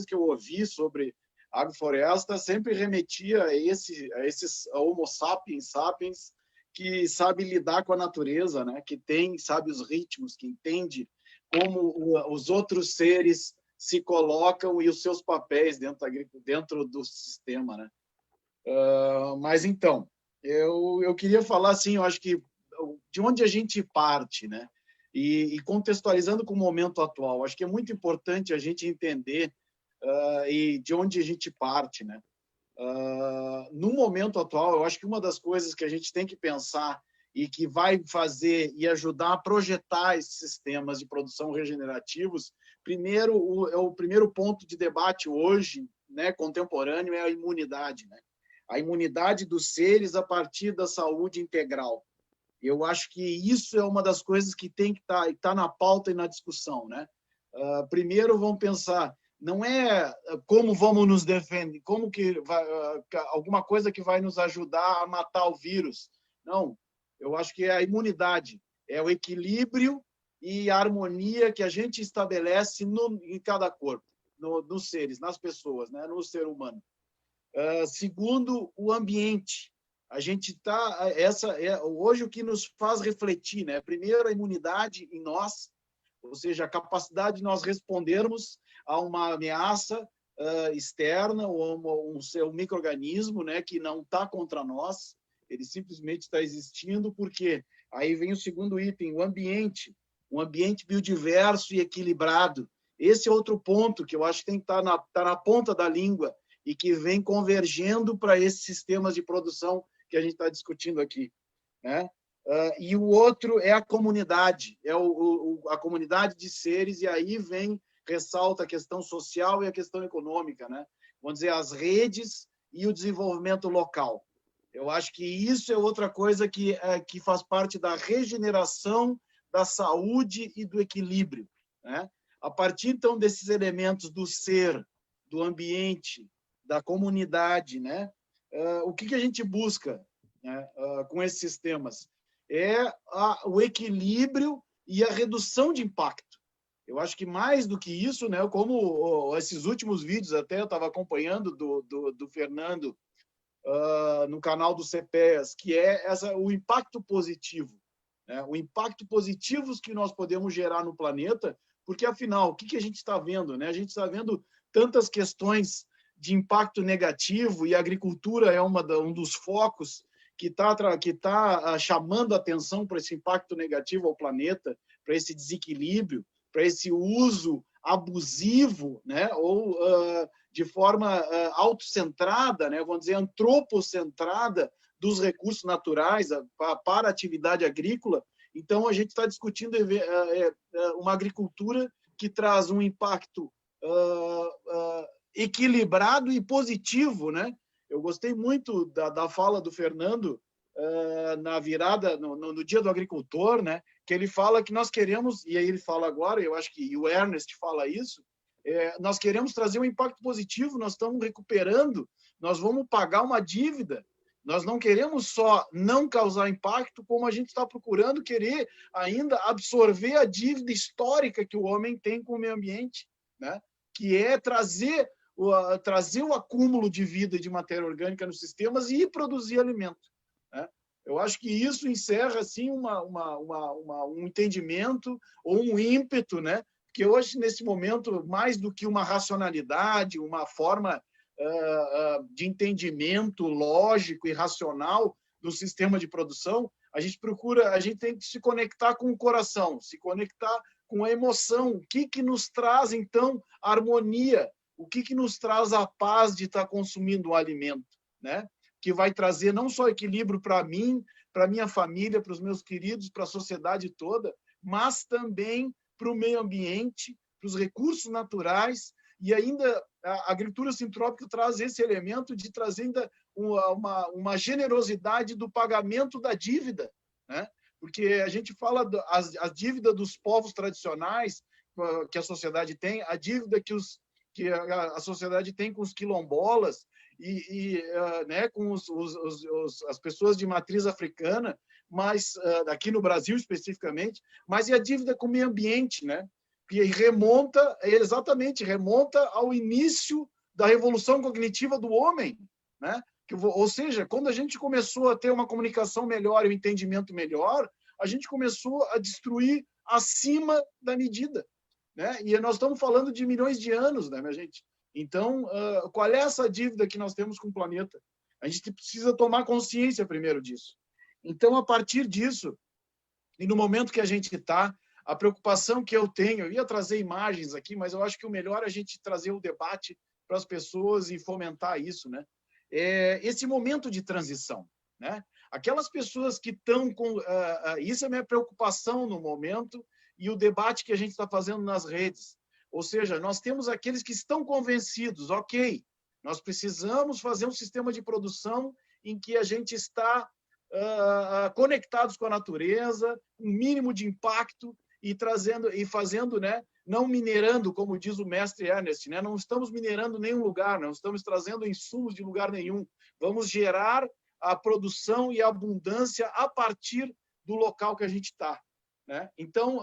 que eu ouvi sobre agrofloresta sempre remetia a esses Homo sapiens que sabe lidar com a natureza, né? Que sabe os ritmos, que entende como os outros seres se colocam e os seus papéis dentro do sistema, né? Mas então, eu queria falar assim, eu acho que de onde a gente parte, né? E contextualizando com o momento atual, acho que é muito importante a gente entender e de onde a gente parte, né? No momento atual, eu acho que uma das coisas que a gente tem que pensar e que vai fazer e ajudar a projetar esses sistemas de produção regenerativos, o primeiro ponto de debate hoje, né, contemporâneo, é a imunidade, né? A imunidade dos seres a partir da saúde integral. Eu acho que isso é uma das coisas que tem que estar na pauta e na discussão, né? Primeiro, vamos pensar, não é como vamos nos defender, como que alguma coisa que vai nos ajudar a matar o vírus. Não, eu acho que é a imunidade, é o equilíbrio e a harmonia que a gente estabelece em cada corpo, nos seres, nas pessoas, né? No ser humano. Segundo, o ambiente. A gente está hoje o que nos faz refletir, né? Primeiro, a imunidade em nós, ou seja, a capacidade de nós respondermos a uma ameaça externa ou um micro-organismo, né, que não está contra nós, ele simplesmente está existindo, porque aí vem o segundo item, o ambiente, um ambiente biodiverso e equilibrado. Esse é outro ponto que eu acho que tem que estar na ponta da língua e que vem convergendo para esses sistemas de produção que a gente está discutindo aqui, né? E o outro é a comunidade, a comunidade de seres, e aí vem ressalta a questão social e a questão econômica, né? Vamos dizer, as redes e o desenvolvimento local. Eu acho que isso é outra coisa que faz parte da regeneração da saúde e do equilíbrio, né? A partir, então, desses elementos do ser, do ambiente, da comunidade, né? O que a gente busca, né, com esses sistemas? É o equilíbrio e a redução de impacto. Eu acho que mais do que isso, né, como esses últimos vídeos, até eu estava acompanhando do Fernando no canal do CPEAS, que é o impacto positivo, né? O impacto positivo que nós podemos gerar no planeta, porque, afinal, o que a gente está vendo, né? A gente está vendo tantas questões de impacto negativo, e a agricultura é um dos focos que está chamando a atenção para esse impacto negativo ao planeta, para esse desequilíbrio, para esse uso abusivo, né? Ou de forma autocentrada, né? Vamos dizer, antropocentrada dos recursos naturais para a atividade agrícola. Então, a gente está discutindo uma agricultura que traz um impacto equilibrado e positivo, né? Eu gostei muito da fala do Fernando na virada, no Dia do Agricultor, né? Que ele fala que nós queremos, e aí ele fala agora, eu acho que o Ernest fala isso, nós queremos trazer um impacto positivo, nós estamos recuperando, nós vamos pagar uma dívida, nós não queremos só não causar impacto, como a gente está procurando querer ainda absorver a dívida histórica que o homem tem com o meio ambiente, né? Que é trazer o acúmulo de vida e de matéria orgânica nos sistemas e produzir alimento, né? Eu acho que isso encerra assim um entendimento ou um ímpeto, né? Que hoje, nesse momento, mais do que uma racionalidade, uma forma de entendimento lógico e racional do sistema de produção, a gente tem que se conectar com o coração, se conectar com a emoção. O que nos traz, então, harmonia? O que nos traz a paz de estar consumindo um alimento, né? Que vai trazer não só equilíbrio para mim, para minha família, para os meus queridos, para a sociedade toda, mas também para o meio ambiente, para os recursos naturais, e ainda a agricultura sintrópica traz esse elemento de trazer ainda uma generosidade do pagamento da dívida, né? Porque a gente fala a dívida dos povos tradicionais que a sociedade tem, a dívida que a sociedade tem com os quilombolas né, com as pessoas de matriz africana, mas aqui no Brasil especificamente, mas e a dívida com o meio ambiente, né? Que remonta ao início da revolução cognitiva do homem, né? Ou seja, quando a gente começou a ter uma comunicação melhor e um entendimento melhor, a gente começou a destruir acima da medida, né? E nós estamos falando de milhões de anos, né, minha gente? Então, qual é essa dívida que nós temos com o planeta? A gente precisa tomar consciência primeiro disso. Então, a partir disso, e no momento que a gente está, a preocupação que eu tenho, eu ia trazer imagens aqui, mas eu acho que o melhor é a gente trazer o debate para as pessoas e fomentar isso, né? Esse momento de transição, né? Aquelas pessoas que estão com... isso é a minha preocupação no momento e o debate que a gente está fazendo nas redes. Ou seja, nós temos aqueles que estão convencidos, ok, nós precisamos fazer um sistema de produção em que a gente está conectados com a natureza, um mínimo de impacto e fazendo, né, não minerando, como diz o mestre Ernest, né, não estamos minerando nenhum lugar, não estamos trazendo insumos de lugar nenhum. Vamos gerar a produção e a abundância a partir do local que a gente está, né? Então,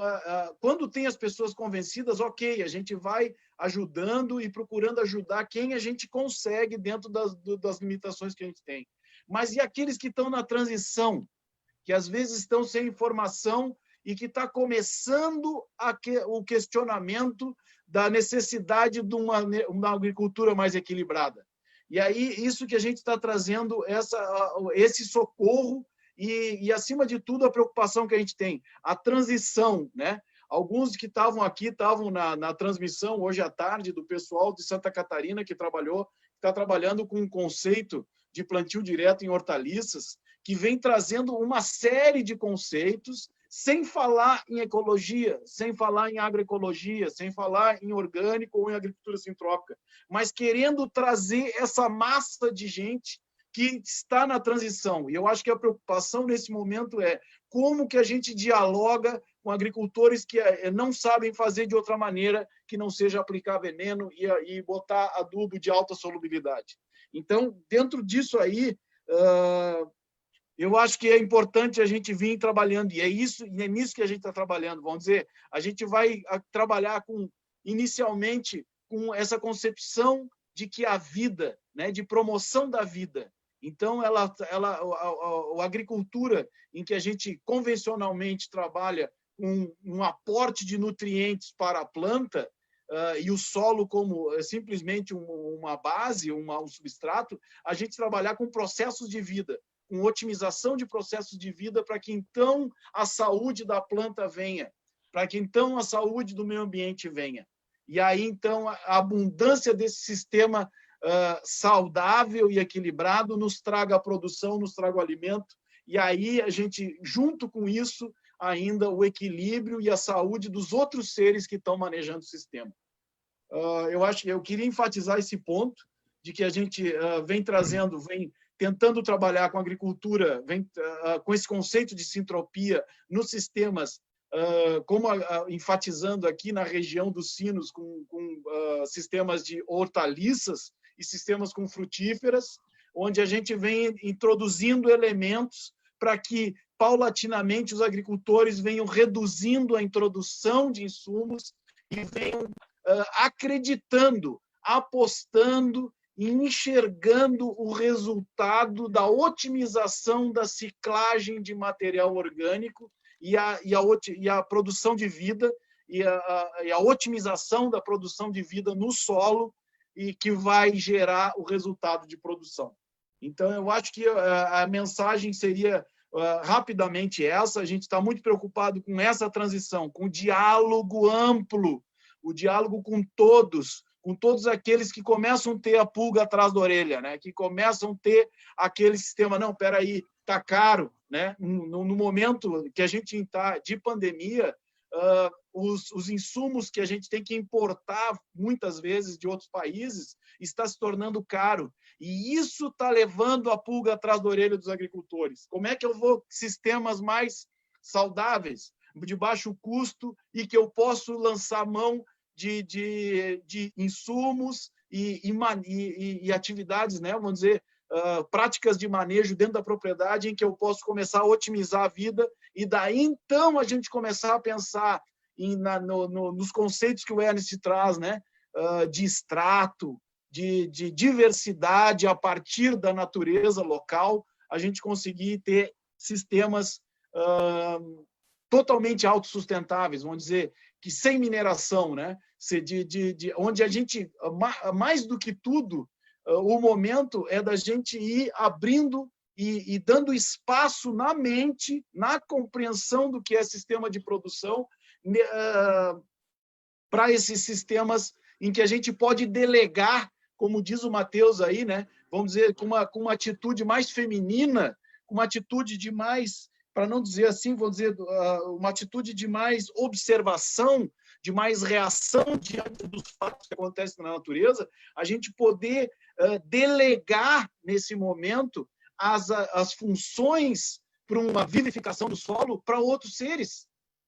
quando tem as pessoas convencidas, ok, a gente vai ajudando e procurando ajudar quem a gente consegue dentro das limitações que a gente tem. Mas e aqueles que estão na transição, que às vezes estão sem informação e que está começando o questionamento da necessidade de uma agricultura mais equilibrada? E aí, isso que a gente está trazendo, esse socorro e, acima de tudo, a preocupação que a gente tem, a transição, né? Alguns que estavam aqui, estavam na transmissão hoje à tarde, do pessoal de Santa Catarina, que está trabalhando com um conceito de plantio direto em hortaliças, que vem trazendo uma série de conceitos sem falar em ecologia, sem falar em agroecologia, sem falar em orgânico ou em agricultura sintrópica, mas querendo trazer essa massa de gente que está na transição. E eu acho que a preocupação nesse momento é como que a gente dialoga com agricultores que não sabem fazer de outra maneira que não seja aplicar veneno e botar adubo de alta solubilidade. Então, dentro disso aí, eu acho que é importante a gente vir trabalhando, e é nisso que a gente está trabalhando. Vamos dizer, a gente vai trabalhar inicialmente com essa concepção de que a vida, né, de promoção da vida. Então, a agricultura em que a gente convencionalmente trabalha com um aporte de nutrientes para a planta, e o solo como simplesmente uma base, um substrato, a gente trabalhar com processos de vida, com otimização de processos de vida para que então a saúde da planta venha, para que então a saúde do meio ambiente venha. E aí então a abundância desse sistema saudável e equilibrado nos traga a produção, nos traga o alimento, e aí a gente, junto com isso, ainda o equilíbrio e a saúde dos outros seres que estão manejando o sistema. Eu queria enfatizar esse ponto de que a gente vem tentando trabalhar com a agricultura, com esse conceito de sintropia nos sistemas, como enfatizando aqui na região dos sinos, com sistemas de hortaliças e sistemas com frutíferas, onde a gente vem introduzindo elementos para que, paulatinamente, os agricultores venham reduzindo a introdução de insumos e venham acreditando, apostando e enxergando o resultado da otimização da ciclagem de material orgânico e a produção de vida e a otimização da produção de vida no solo, e que vai gerar o resultado de produção. Então, eu acho que a mensagem seria rapidamente essa. A gente está muito preocupado com essa transição, com o diálogo amplo, o diálogo com todos aqueles que começam a ter a pulga atrás da orelha, né? Que começam a ter aquele sistema, não, espera aí, está caro, né? No momento que a gente está de pandemia, os insumos que a gente tem que importar muitas vezes de outros países está se tornando caro, e isso está levando a pulga atrás da orelha dos agricultores. Como é que eu vou sistemas mais saudáveis, de baixo custo, e que eu posso lançar mão de insumos e atividades, né, vamos dizer, práticas de manejo dentro da propriedade, em que eu posso começar a otimizar a vida, e daí então a gente começar a pensar nos conceitos que o Ernest traz, né, de extrato, de diversidade a partir da natureza local, a gente conseguir ter sistemas totalmente autossustentáveis, vamos dizer, que sem mineração, né? Onde a gente, mais do que tudo, o momento é da gente ir abrindo e dando espaço na mente, na compreensão do que é sistema de produção, para esses sistemas em que a gente pode delegar, como diz o Matheus aí, né? Vamos dizer, com uma atitude mais feminina, com uma atitude de mais, para não dizer assim, vou dizer, uma atitude de mais observação, de mais reação diante dos fatos que acontecem na natureza, a gente poder delegar, nesse momento, as funções para uma vivificação do solo para outros seres,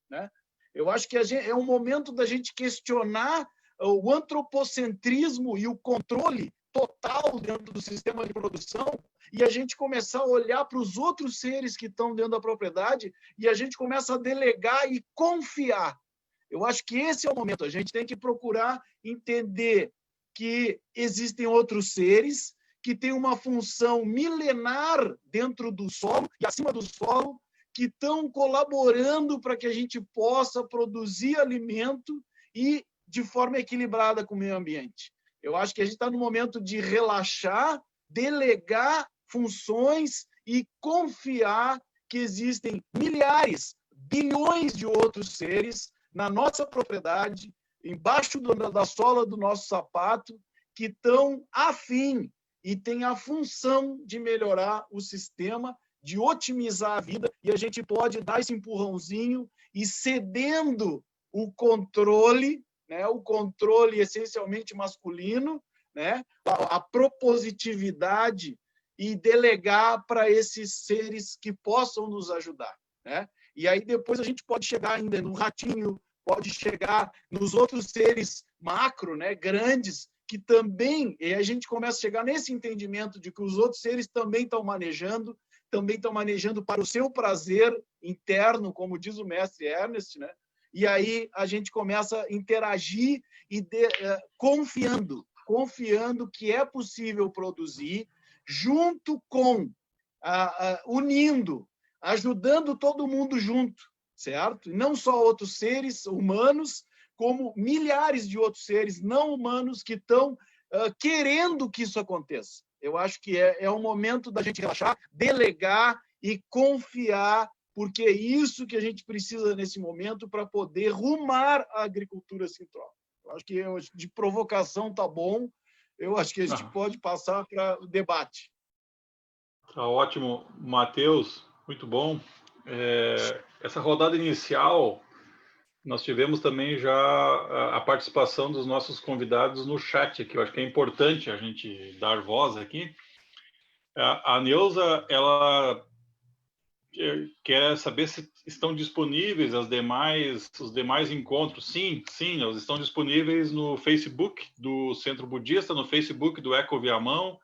né? Eu acho que é um momento da gente questionar o antropocentrismo e o controle total dentro do sistema de produção, e a gente começar a olhar para os outros seres que estão dentro da propriedade, e a gente começa a delegar e confiar. Eu acho que esse é o momento. A gente tem que procurar entender que existem outros seres que têm uma função milenar dentro do solo e acima do solo, que estão colaborando para que a gente possa produzir alimento e de forma equilibrada com o meio ambiente. Eu acho que a gente está no momento de relaxar, delegar funções e confiar que existem milhares, bilhões de outros seres na nossa propriedade, embaixo da sola do nosso sapato, que estão afim e têm a função de melhorar o sistema, de otimizar a vida, e a gente pode dar esse empurrãozinho e cedendo o controle, né, o controle essencialmente masculino, né, a propositividade, e delegar para esses seres que possam nos ajudar, né? E aí depois a gente pode chegar ainda no ratinho, pode chegar nos outros seres macro, né, grandes, que também, e a gente começa a chegar nesse entendimento de que os outros seres também estão manejando para o seu prazer interno, como diz o mestre Ernest, né? E aí a gente começa a interagir e confiando que é possível produzir, junto com, unindo, ajudando todo mundo junto, certo? E não só outros seres humanos, como milhares de outros seres não humanos que estão querendo que isso aconteça. Eu acho que é um momento da gente relaxar, delegar e confiar, porque é isso que a gente precisa nesse momento para poder rumar a agricultura sintrópica. Eu acho que de provocação tá bom, eu acho que a gente pode passar para o debate. Tá ótimo, Matheus, muito bom. Essa rodada inicial, nós tivemos também já a participação dos nossos convidados no chat, que eu acho que é importante a gente dar voz aqui. A Neuza, ela quer saber se estão disponíveis os demais encontros. Sim, eles estão disponíveis no Facebook do Centro Budista, no Facebook do Eco Viamão,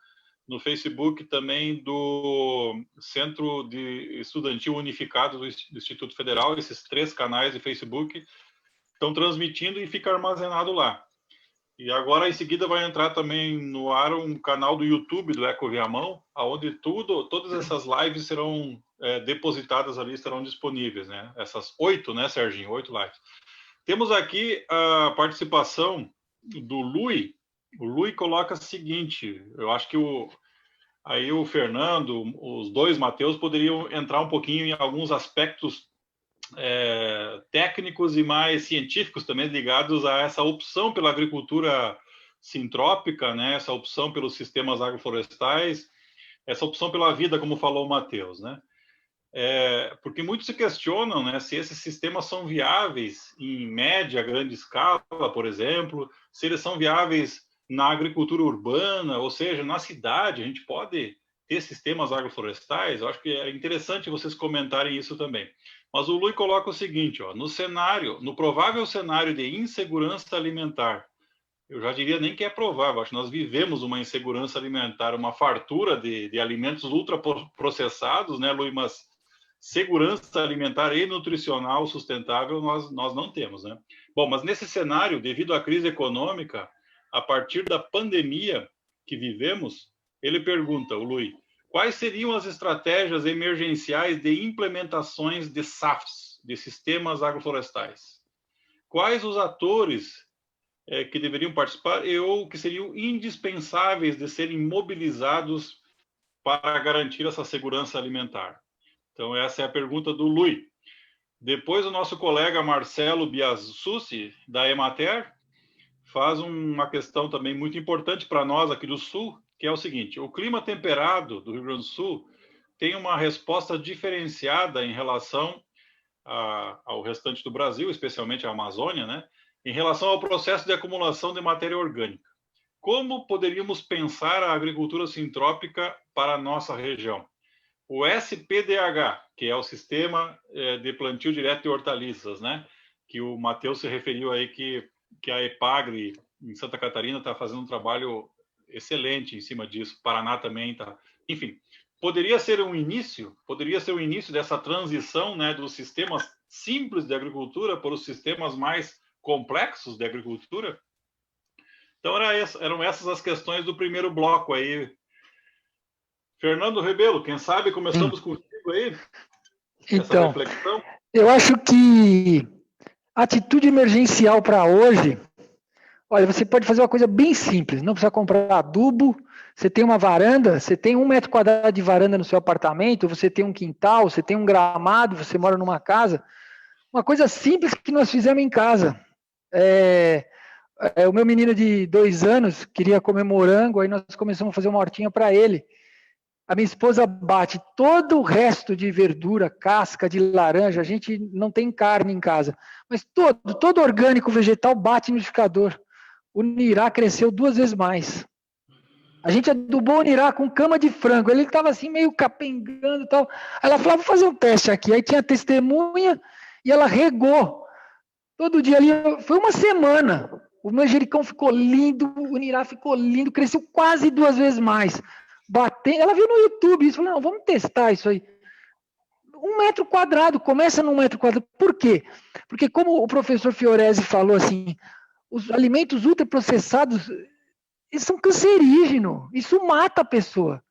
no Facebook também do Centro Estudantil Unificado do Instituto Federal. Esses 3 canais de Facebook estão transmitindo e fica armazenado lá. E agora, em seguida, vai entrar também no ar um canal do YouTube do Eco Viamão, onde todas essas lives serão depositadas ali, estarão disponíveis, né? Essas 8, né, Serginho? 8 lives. Temos aqui a participação do Lui. O Lui coloca o seguinte, eu acho que aí o Fernando, os dois Matheus, poderiam entrar um pouquinho em alguns aspectos técnicos e mais científicos também ligados a essa opção pela agricultura sintrópica, né? Essa opção pelos sistemas agroflorestais, essa opção pela vida, como falou o Matheus, né? Porque muitos se questionam, né, se esses sistemas são viáveis em média, grande escala, por exemplo, se eles são viáveis na agricultura urbana, ou seja, na cidade, a gente pode ter sistemas agroflorestais. Eu acho que é interessante vocês comentarem isso também. Mas o Lui coloca o seguinte, ó, no provável cenário de insegurança alimentar, eu já diria nem que é provável, acho que nós vivemos uma insegurança alimentar, uma fartura de alimentos ultraprocessados, né, Lui? Mas segurança alimentar e nutricional sustentável nós não temos, né? Bom, mas nesse cenário, devido à crise econômica, a partir da pandemia que vivemos, ele pergunta, o Lui, quais seriam as estratégias emergenciais de implementações de SAFs, de sistemas agroflorestais? Quais os atores que deveriam participar ou que seriam indispensáveis de serem mobilizados para garantir essa segurança alimentar? Então, essa é a pergunta do Lui. Depois, o nosso colega Marcelo Biasucci, da Emater, faz uma questão também muito importante para nós aqui do Sul, que é o seguinte, o clima temperado do Rio Grande do Sul tem uma resposta diferenciada em relação ao restante do Brasil, especialmente a Amazônia, né? Em relação ao processo de acumulação de matéria orgânica. Como poderíamos pensar a agricultura sintrópica para a nossa região? O SPDH, que é o Sistema de Plantio Direto de Hortaliças, né? Que o Matheus se referiu aí que a EPAGRE em Santa Catarina está fazendo um trabalho excelente em cima disso. Paraná também está. Enfim, poderia ser o início dessa transição, né, dos sistemas simples de agricultura para os sistemas mais complexos de agricultura. Então eram essas as questões do primeiro bloco aí. Fernando Rebelo, quem sabe começamos contigo aí? Então, reflexão. Eu acho que a atitude emergencial para hoje, olha, você pode fazer uma coisa bem simples, não precisa comprar adubo, você tem uma varanda, você tem 1 metro quadrado de varanda no seu apartamento, você tem um quintal, você tem um gramado, você mora numa casa, uma coisa simples que nós fizemos em casa. O meu menino de 2 anos queria comer morango, aí nós começamos a fazer uma hortinha para ele. a minha esposa bate todo o resto de verdura, casca de laranja, a gente não tem carne em casa, mas todo orgânico vegetal bate no liquidificador. O nirá cresceu 2 vezes mais. A gente adubou o nirá com cama de frango, ele estava assim meio capengando e tal. Aí ela falou, vou fazer um teste aqui. Aí tinha testemunha e ela regou. Todo dia ali, foi uma semana. O manjericão ficou lindo, o nirá ficou lindo, cresceu quase 2 vezes mais. Ela viu no YouTube isso, falou, não, vamos testar isso aí. 1 metro quadrado, começa num 1 metro quadrado. Por quê? Porque como o professor Fiorese falou assim, os alimentos ultraprocessados, eles são cancerígenos, isso mata a pessoa.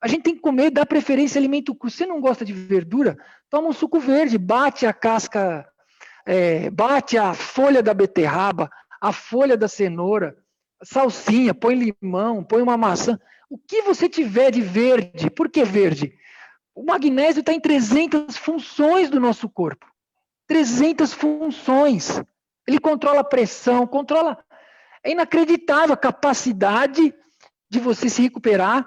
A gente tem que comer, dar preferência a alimento cru. Se você não gosta de verdura, toma um suco verde, bate a casca, bate a folha da beterraba, a folha da cenoura, salsinha, põe limão, põe uma maçã. O que você tiver de verde, por que verde? O magnésio está em 300 funções do nosso corpo. 300 funções. Ele controla a pressão, controla... É inacreditável a capacidade de você se recuperar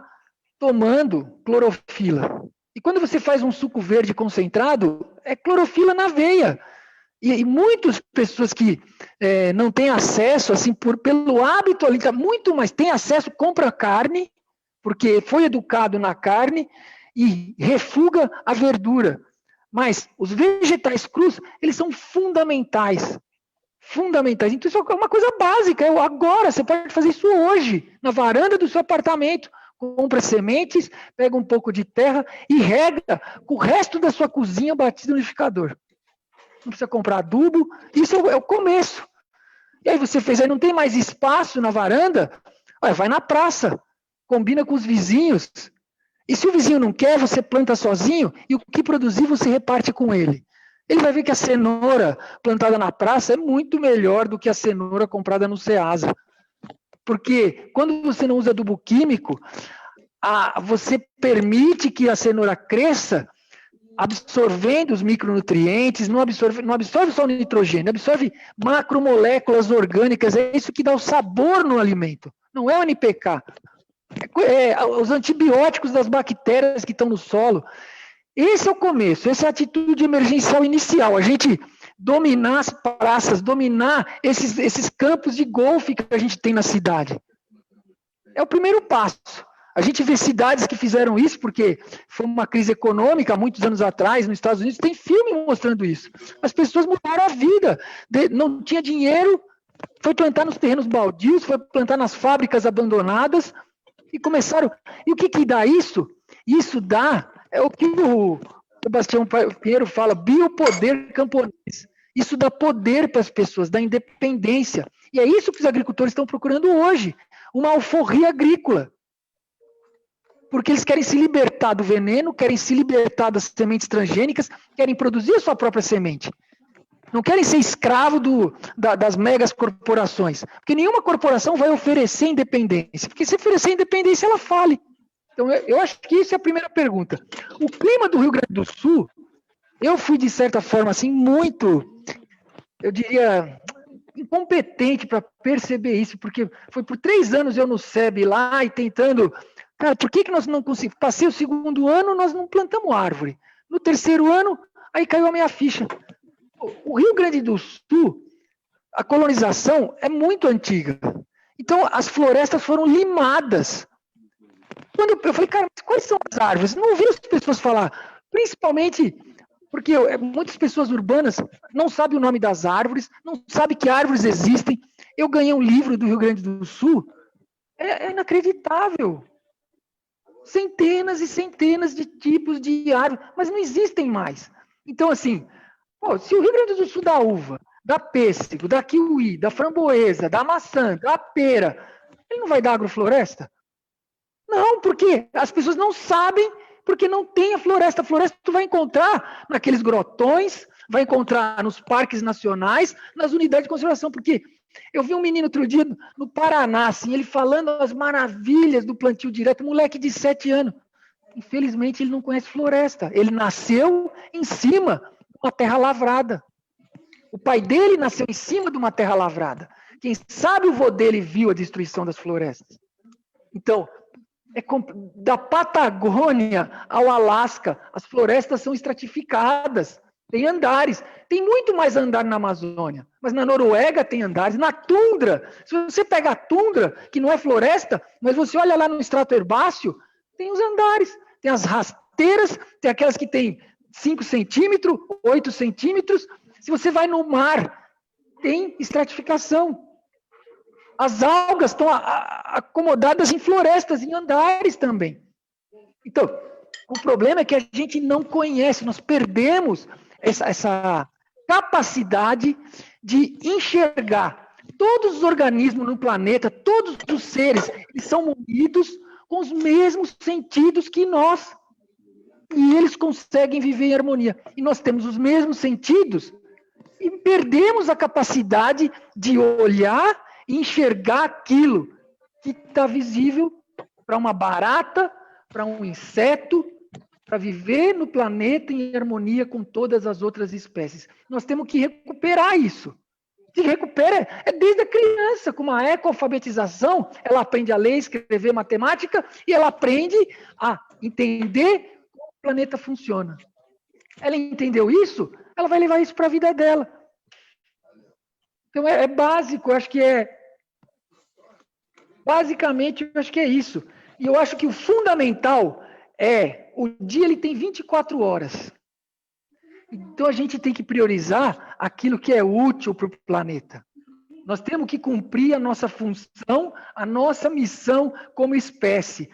tomando clorofila. E quando você faz um suco verde concentrado, é clorofila na veia. E muitas pessoas que não têm acesso, assim, pelo hábito ali, tá muito mais, tem acesso, compra carne, porque foi educado na carne e refuga a verdura. Mas os vegetais crus, eles são fundamentais. Fundamentais. Então, isso é uma coisa básica. Agora, você pode fazer isso hoje, na varanda do seu apartamento. Compra sementes, pega um pouco de terra e rega com o resto da sua cozinha batido no liquidificador. Não precisa comprar adubo. Isso é o começo. E aí você fez, aí não tem mais espaço na varanda, vai na praça. Combina com os vizinhos. E se o vizinho não quer, você planta sozinho e o que produzir você reparte com ele. Ele vai ver que a cenoura plantada na praça é muito melhor do que a cenoura comprada no Ceasa. Porque quando você não usa adubo químico, você permite que a cenoura cresça absorvendo os micronutrientes, não absorve só o nitrogênio, absorve macromoléculas orgânicas, é isso que dá o sabor no alimento. Não é o NPK. Os antibióticos das bactérias que estão no solo. Esse é o começo, essa é a atitude emergencial inicial. A gente dominar as praças, dominar esses campos de golfe que a gente tem na cidade. É o primeiro passo. A gente vê cidades que fizeram isso porque foi uma crise econômica há muitos anos atrás, nos Estados Unidos, tem filme mostrando isso. As pessoas mudaram a vida, não tinha dinheiro, foi plantar nos terrenos baldios, foi plantar nas fábricas abandonadas, e começaram... E o que dá isso? Isso dá, é o que o Sebastião Pinheiro fala, biopoder camponês. Isso dá poder para as pessoas, dá independência. E é isso que os agricultores estão procurando hoje, uma alforria agrícola. Porque eles querem se libertar do veneno, querem se libertar das sementes transgênicas, querem produzir a sua própria semente. Não querem ser escravo das megas corporações. Porque nenhuma corporação vai oferecer independência. Porque se oferecer independência, ela fale. Então, eu acho que isso é a primeira pergunta. O clima do Rio Grande do Sul, eu fui, de certa forma, assim, muito, eu diria, incompetente para perceber isso, porque foi por 3 anos eu no SEB lá e tentando... Cara, por que nós não conseguimos? Passei o 2º ano, nós não plantamos árvore. No 3º ano, aí caiu a minha ficha. O Rio Grande do Sul, a colonização é muito antiga. Então, as florestas foram limadas. Quando eu falei, cara, mas quais são as árvores? Não ouvi as pessoas falar. Principalmente porque muitas pessoas urbanas não sabem o nome das árvores, não sabem que árvores existem. Eu ganhei um livro do Rio Grande do Sul. É inacreditável. Centenas e centenas de tipos de árvores, mas não existem mais. Então, assim, se o Rio Grande do Sul dá uva, dá pêssego, dá kiwi, dá framboesa, dá maçã, dá pera, ele não vai dar agrofloresta? Não, porque as pessoas não sabem, porque não tem a floresta. A floresta tu vai encontrar naqueles grotões, vai encontrar nos parques nacionais, nas unidades de conservação, porque eu vi um menino outro dia no Paraná, assim, ele falando as maravilhas do plantio direto, moleque de 7 anos. Infelizmente, ele não conhece floresta. Ele nasceu em cima de uma terra lavrada. O pai dele nasceu em cima de uma terra lavrada. Quem sabe o vô dele viu a destruição das florestas. Então, Da Patagônia ao Alasca, as florestas são estratificadas, tem andares. Tem muito mais andar na Amazônia, mas na Noruega tem andares. Na tundra, se você pega a tundra, que não é floresta, mas você olha lá no estrato herbáceo, tem os andares, tem as rasteiras, tem aquelas que tem 5 centímetros, 8 centímetros. Se você vai no mar, tem estratificação. As algas estão acomodadas em florestas, em andares também. Então, o problema é que a gente não conhece, nós perdemos essa capacidade de enxergar todos os organismos no planeta, todos os seres, eles são munidos com os mesmos sentidos que nós. E eles conseguem viver em harmonia. E nós temos os mesmos sentidos e perdemos a capacidade de olhar e enxergar aquilo que está visível para uma barata, para um inseto, para viver no planeta em harmonia com todas as outras espécies. Nós temos que recuperar isso. Se recupera é desde a criança, com uma ecoalfabetização, ela aprende a ler, escrever, matemática, e ela aprende a entender como o planeta funciona. Ela entendeu isso, ela vai levar isso para a vida dela. Então é básico, eu acho que basicamente, eu acho que é isso. E eu acho que o fundamental o dia ele tem 24 horas. Então a gente tem que priorizar aquilo que é útil para o planeta. Nós temos que cumprir a nossa função, a nossa missão como espécie.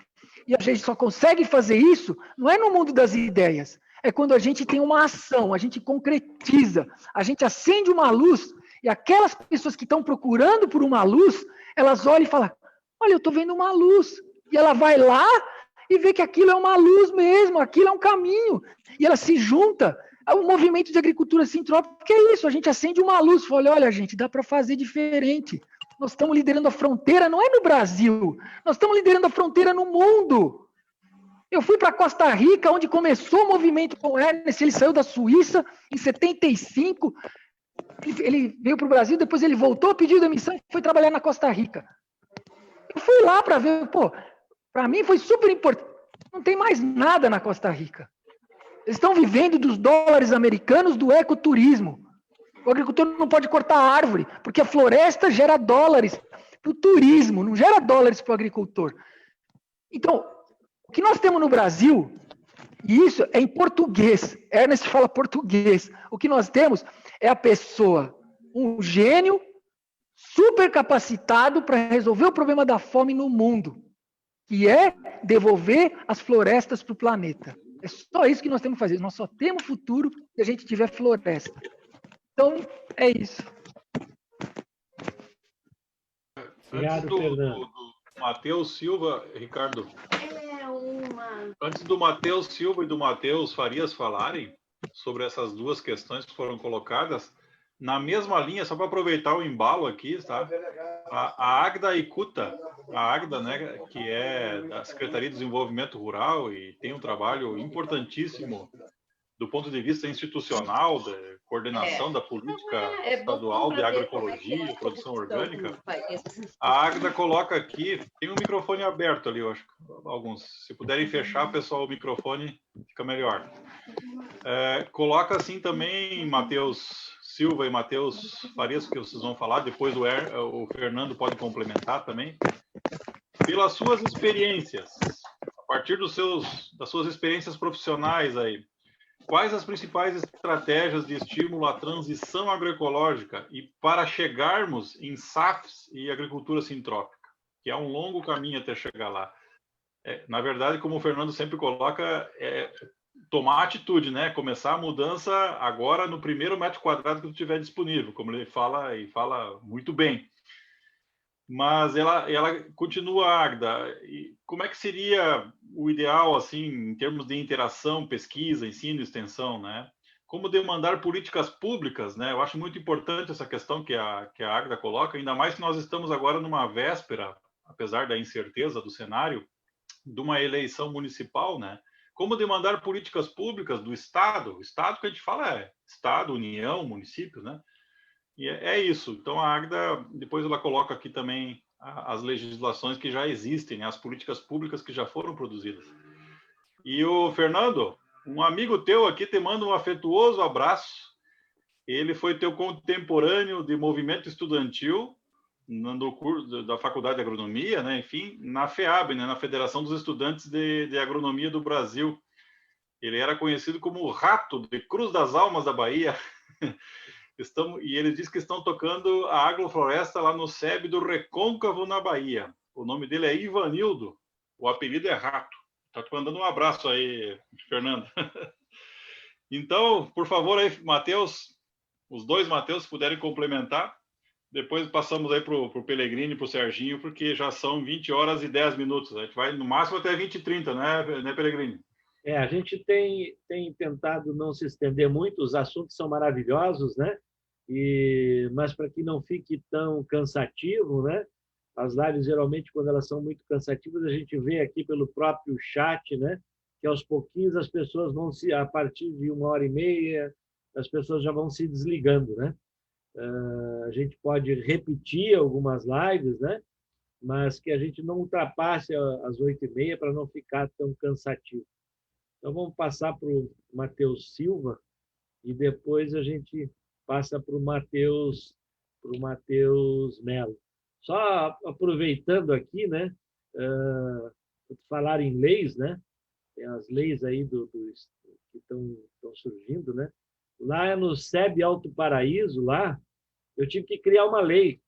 E a gente só consegue fazer isso, não é no mundo das ideias, é quando a gente tem uma ação, a gente concretiza, a gente acende uma luz, e aquelas pessoas que estão procurando por uma luz, elas olham e falam, olha, eu estou vendo uma luz. E ela vai lá e vê que aquilo é uma luz mesmo, aquilo é um caminho. E ela se junta ao movimento de agricultura sintrópica, que é isso, a gente acende uma luz, fala, olha, gente, dá para fazer diferente. Nós estamos liderando a fronteira, não é no Brasil, nós estamos liderando a fronteira no mundo. Eu fui para Costa Rica, onde começou o movimento com o Ernest, ele saiu da Suíça em 75, ele veio para o Brasil, depois ele voltou, pediu demissão e foi trabalhar na Costa Rica. Eu fui lá para ver, para mim foi super importante. Não tem mais nada na Costa Rica. Eles estão vivendo dos dólares americanos do ecoturismo. O agricultor não pode cortar árvore, porque a floresta gera dólares para o turismo, não gera dólares para o agricultor. Então, o que nós temos no Brasil, e isso é em português, Ernest fala português, o que nós temos é a pessoa, um gênio, super capacitado para resolver o problema da fome no mundo, que é devolver as florestas para o planeta. É só isso que nós temos que fazer. Nós só temos futuro se a gente tiver floresta. Então, é isso. Obrigado, Fernando. Do Matheus Silva, Ricardo. Antes do Matheus Silva e do Matheus Farias falarem sobre essas duas questões que foram colocadas, na mesma linha, só para aproveitar o embalo aqui, tá? A Agda Ikuta, a Agda, né, que é da Secretaria de Desenvolvimento Rural e tem um trabalho importantíssimo do ponto de vista institucional, da coordenação da política estadual de agroecologia e produção orgânica. A Agda coloca aqui, tem um microfone aberto ali, eu acho, alguns. Se puderem fechar, pessoal, o microfone fica melhor. Coloca assim também, Matheus Silva e Matheus Farias, que vocês vão falar, depois o Fernando pode complementar também. Pelas suas experiências, a partir das suas experiências profissionais aí, quais as principais estratégias de estímulo à transição agroecológica e para chegarmos em SAFs e agricultura sintrópica, que é um longo caminho até chegar lá? Na verdade, como o Fernando sempre coloca, tomar atitude, né? Começar a mudança agora no primeiro metro quadrado que tu tiver disponível, como ele fala e fala muito bem. Mas ela continua, Agda. E como é que seria o ideal, assim, em termos de interação, pesquisa, ensino e extensão, né? Como demandar políticas públicas, né? Eu acho muito importante essa questão que a Agda coloca, ainda mais que nós estamos agora numa véspera, apesar da incerteza do cenário, de uma eleição municipal, né? Como demandar políticas públicas do Estado? O Estado que a gente fala é Estado, União, municípios, né? E é isso. Então, a Agda, depois ela coloca aqui também as legislações que já existem, as políticas públicas que já foram produzidas. E o Fernando, um amigo teu aqui te manda um afetuoso abraço. Ele foi teu contemporâneo de movimento estudantil no curso da Faculdade de Agronomia, né? Enfim, na FEAB, né? Na Federação dos Estudantes de Agronomia do Brasil. Ele era conhecido como o Rato de Cruz das Almas da Bahia. E ele diz que estão tocando a agrofloresta lá no SEB do Recôncavo, na Bahia. O nome dele é Ivanildo, o apelido é Rato. Está te mandando um abraço aí, Fernando. Então, por favor, aí, Matheus, os dois Matheus, se puderem complementar. Depois passamos aí para o Pellegrini e para o Serginho, porque já são 20 horas e 10 minutos. A gente vai no máximo até 20h30, né, Pellegrini? A gente tem tentado não se estender muito, os assuntos são maravilhosos, né? Mas para que não fique tão cansativo, né? As lives, geralmente, quando elas são muito cansativas, a gente vê aqui pelo próprio chat, né? Que aos pouquinhos as pessoas vão a partir de 1h30, as pessoas já vão se desligando, né? A gente pode repetir algumas lives, né? Mas que a gente não ultrapasse as 8h30 para não ficar tão cansativo. Então, vamos passar para o Matheus Silva e depois a gente passa para o Matheus Melo. Só aproveitando aqui, né? Falar em leis, né? Tem as leis aí que estão surgindo, né? Lá no SEB Alto Paraíso, lá, eu tive que criar uma lei,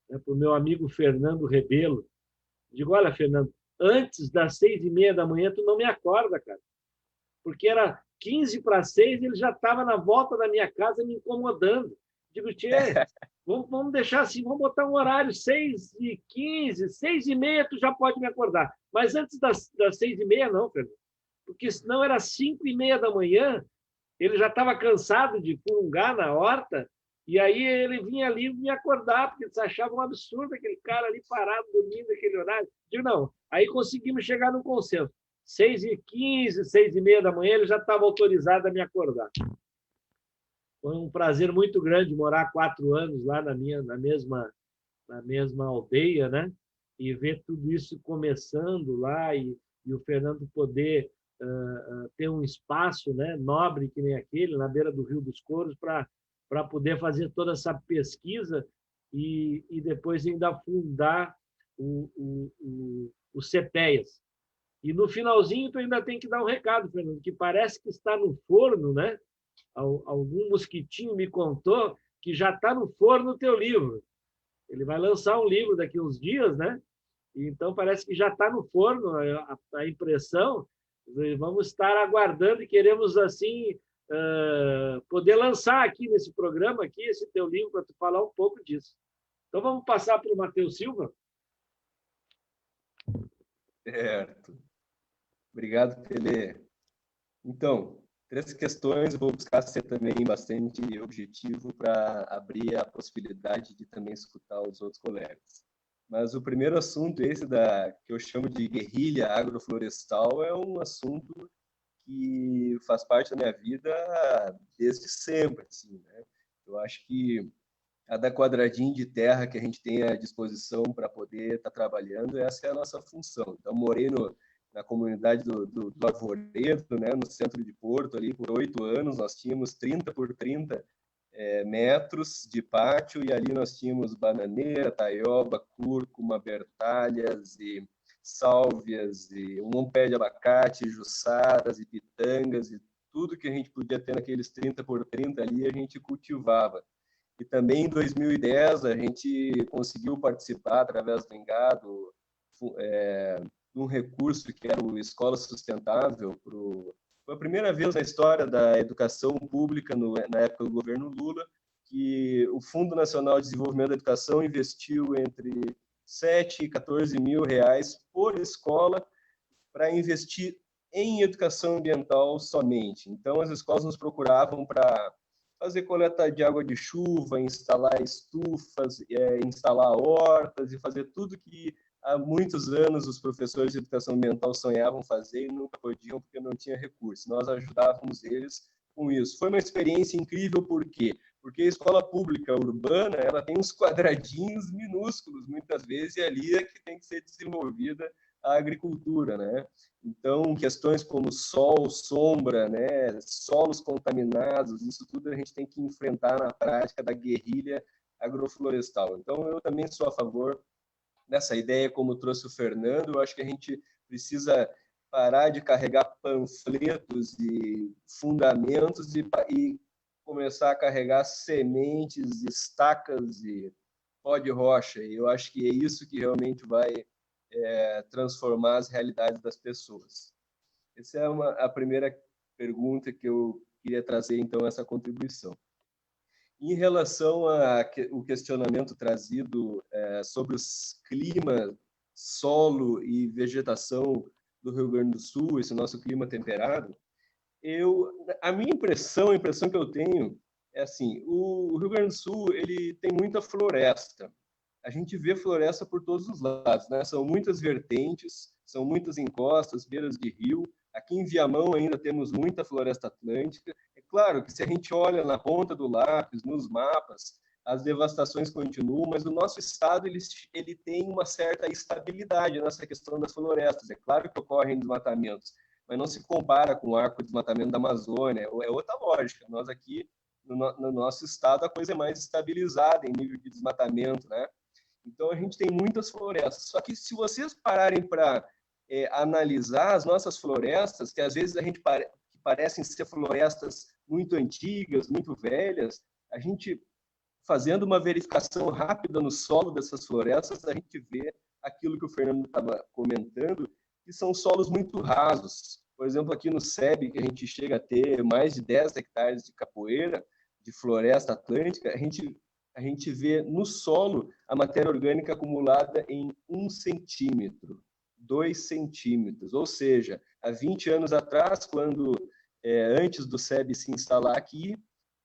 né, para o meu amigo Fernando Rebelo. Digo, olha, Fernando, antes das 6h30 da manhã, tu não me acorda, cara. Porque era 15h para 6, ele já estava na volta da minha casa me incomodando. Digo, tchê, vamos deixar assim, vamos botar um horário, 6h15, 6h30, tu já pode me acordar. Mas antes das 6h30, não, Fernando. Porque senão era 5h30 da manhã, ele já estava cansado de comungar na horta, e aí ele vinha ali me acordar, porque eles achavam um absurdo aquele cara ali parado, dormindo naquele horário. Digo, não. Aí conseguimos chegar num consenso. 6h15, 6h30 da manhã, ele já estava autorizado a me acordar. Foi um prazer muito grande morar 4 anos lá na mesma aldeia, né? E ver tudo isso começando lá e o Fernando poder ter um espaço, né, nobre que nem aquele, na beira do Rio dos Couros, para poder fazer toda essa pesquisa e depois ainda fundar o CEPEAS. E no finalzinho, tu ainda tem que dar um recado, Fernando, que parece que está no forno, né? Algum mosquitinho me contou que já está no forno o teu livro. Ele vai lançar um livro daqui a uns dias, né? Então, parece que já está no forno a impressão. Vamos estar aguardando e queremos, assim, poder lançar aqui nesse programa, aqui, esse teu livro, para tu falar um pouco disso. Então, vamos passar para o Matheus Silva. Certo. Obrigado, Pelé. Então, 3 questões, eu vou buscar ser também bastante objetivo para abrir a possibilidade de também escutar os outros colegas. Mas o primeiro assunto, esse que eu chamo de guerrilha agroflorestal, é um assunto que faz parte da minha vida desde sempre, assim, né? Eu acho que cada quadradinho de terra que a gente tem à disposição para poder estar trabalhando, essa é a nossa função. Então, morei na comunidade do Arvoredo, né, no centro de Porto, ali por 8 anos, nós tínhamos 30 por 30 metros de pátio, e ali nós tínhamos bananeira, taioba, cúrcuma, bertalhas e sálvias, e um pé de abacate, juçaras e pitangas, e tudo que a gente podia ter naqueles 30 por 30 ali, a gente cultivava. E também em 2010 a gente conseguiu participar, através do Engado, de um recurso que era o Escola Sustentável. Foi a primeira vez na história da educação pública, na época do governo Lula, que o Fundo Nacional de Desenvolvimento da Educação investiu entre 7 e 14 mil reais por escola para investir em educação ambiental somente. Então, as escolas nos procuravam para fazer coleta de água de chuva, instalar estufas, instalar hortas e fazer tudo que há muitos anos os professores de educação ambiental sonhavam fazer e nunca podiam porque não tinha recurso. Nós ajudávamos eles com isso. Foi uma experiência incrível, por quê? porque a escola pública urbana ela tem uns quadradinhos minúsculos, muitas vezes, e ali é que tem que ser desenvolvida a agricultura, né? Então, questões como sol, sombra, né, solos contaminados, isso tudo a gente tem que enfrentar na prática da guerrilha agroflorestal. Então, eu também sou a favor dessa ideia, como trouxe o Fernando. Eu acho que a gente precisa parar de carregar panfletos e fundamentos e começar a carregar sementes, estacas e pó de rocha. E eu acho que é isso que realmente vai transformar as realidades das pessoas. Essa é a primeira pergunta que eu queria trazer, então, essa contribuição. Em relação ao questionamento trazido sobre os clima, solo e vegetação do Rio Grande do Sul, esse nosso clima temperado, a minha impressão, a impressão que eu tenho é assim, o Rio Grande do Sul ele tem muita floresta. A gente vê floresta por todos os lados, né? São muitas vertentes, são muitas encostas, beiras de rio. Aqui em Viamão ainda temos muita floresta atlântica. É claro que se a gente olha na ponta do lápis, nos mapas, as devastações continuam, mas o nosso estado ele tem uma certa estabilidade nessa questão das florestas. É claro que ocorrem desmatamentos, mas não se compara com o arco de desmatamento da Amazônia. É outra lógica. Nós aqui, no nosso estado, a coisa é mais estabilizada em nível de desmatamento, né? Então, a gente tem muitas florestas. Só que se vocês pararem para analisar as nossas florestas, que às vezes que parecem ser florestas muito antigas, muito velhas, a gente, fazendo uma verificação rápida no solo dessas florestas, a gente vê aquilo que o Fernando estava comentando, que são solos muito rasos. Por exemplo, aqui no SEB, que a gente chega a ter mais de 10 hectares de capoeira, de floresta atlântica, a gente vê no solo a matéria orgânica acumulada em 1 centímetro, 2 centímetros. Ou seja, há 20 anos atrás, antes do SEB se instalar aqui,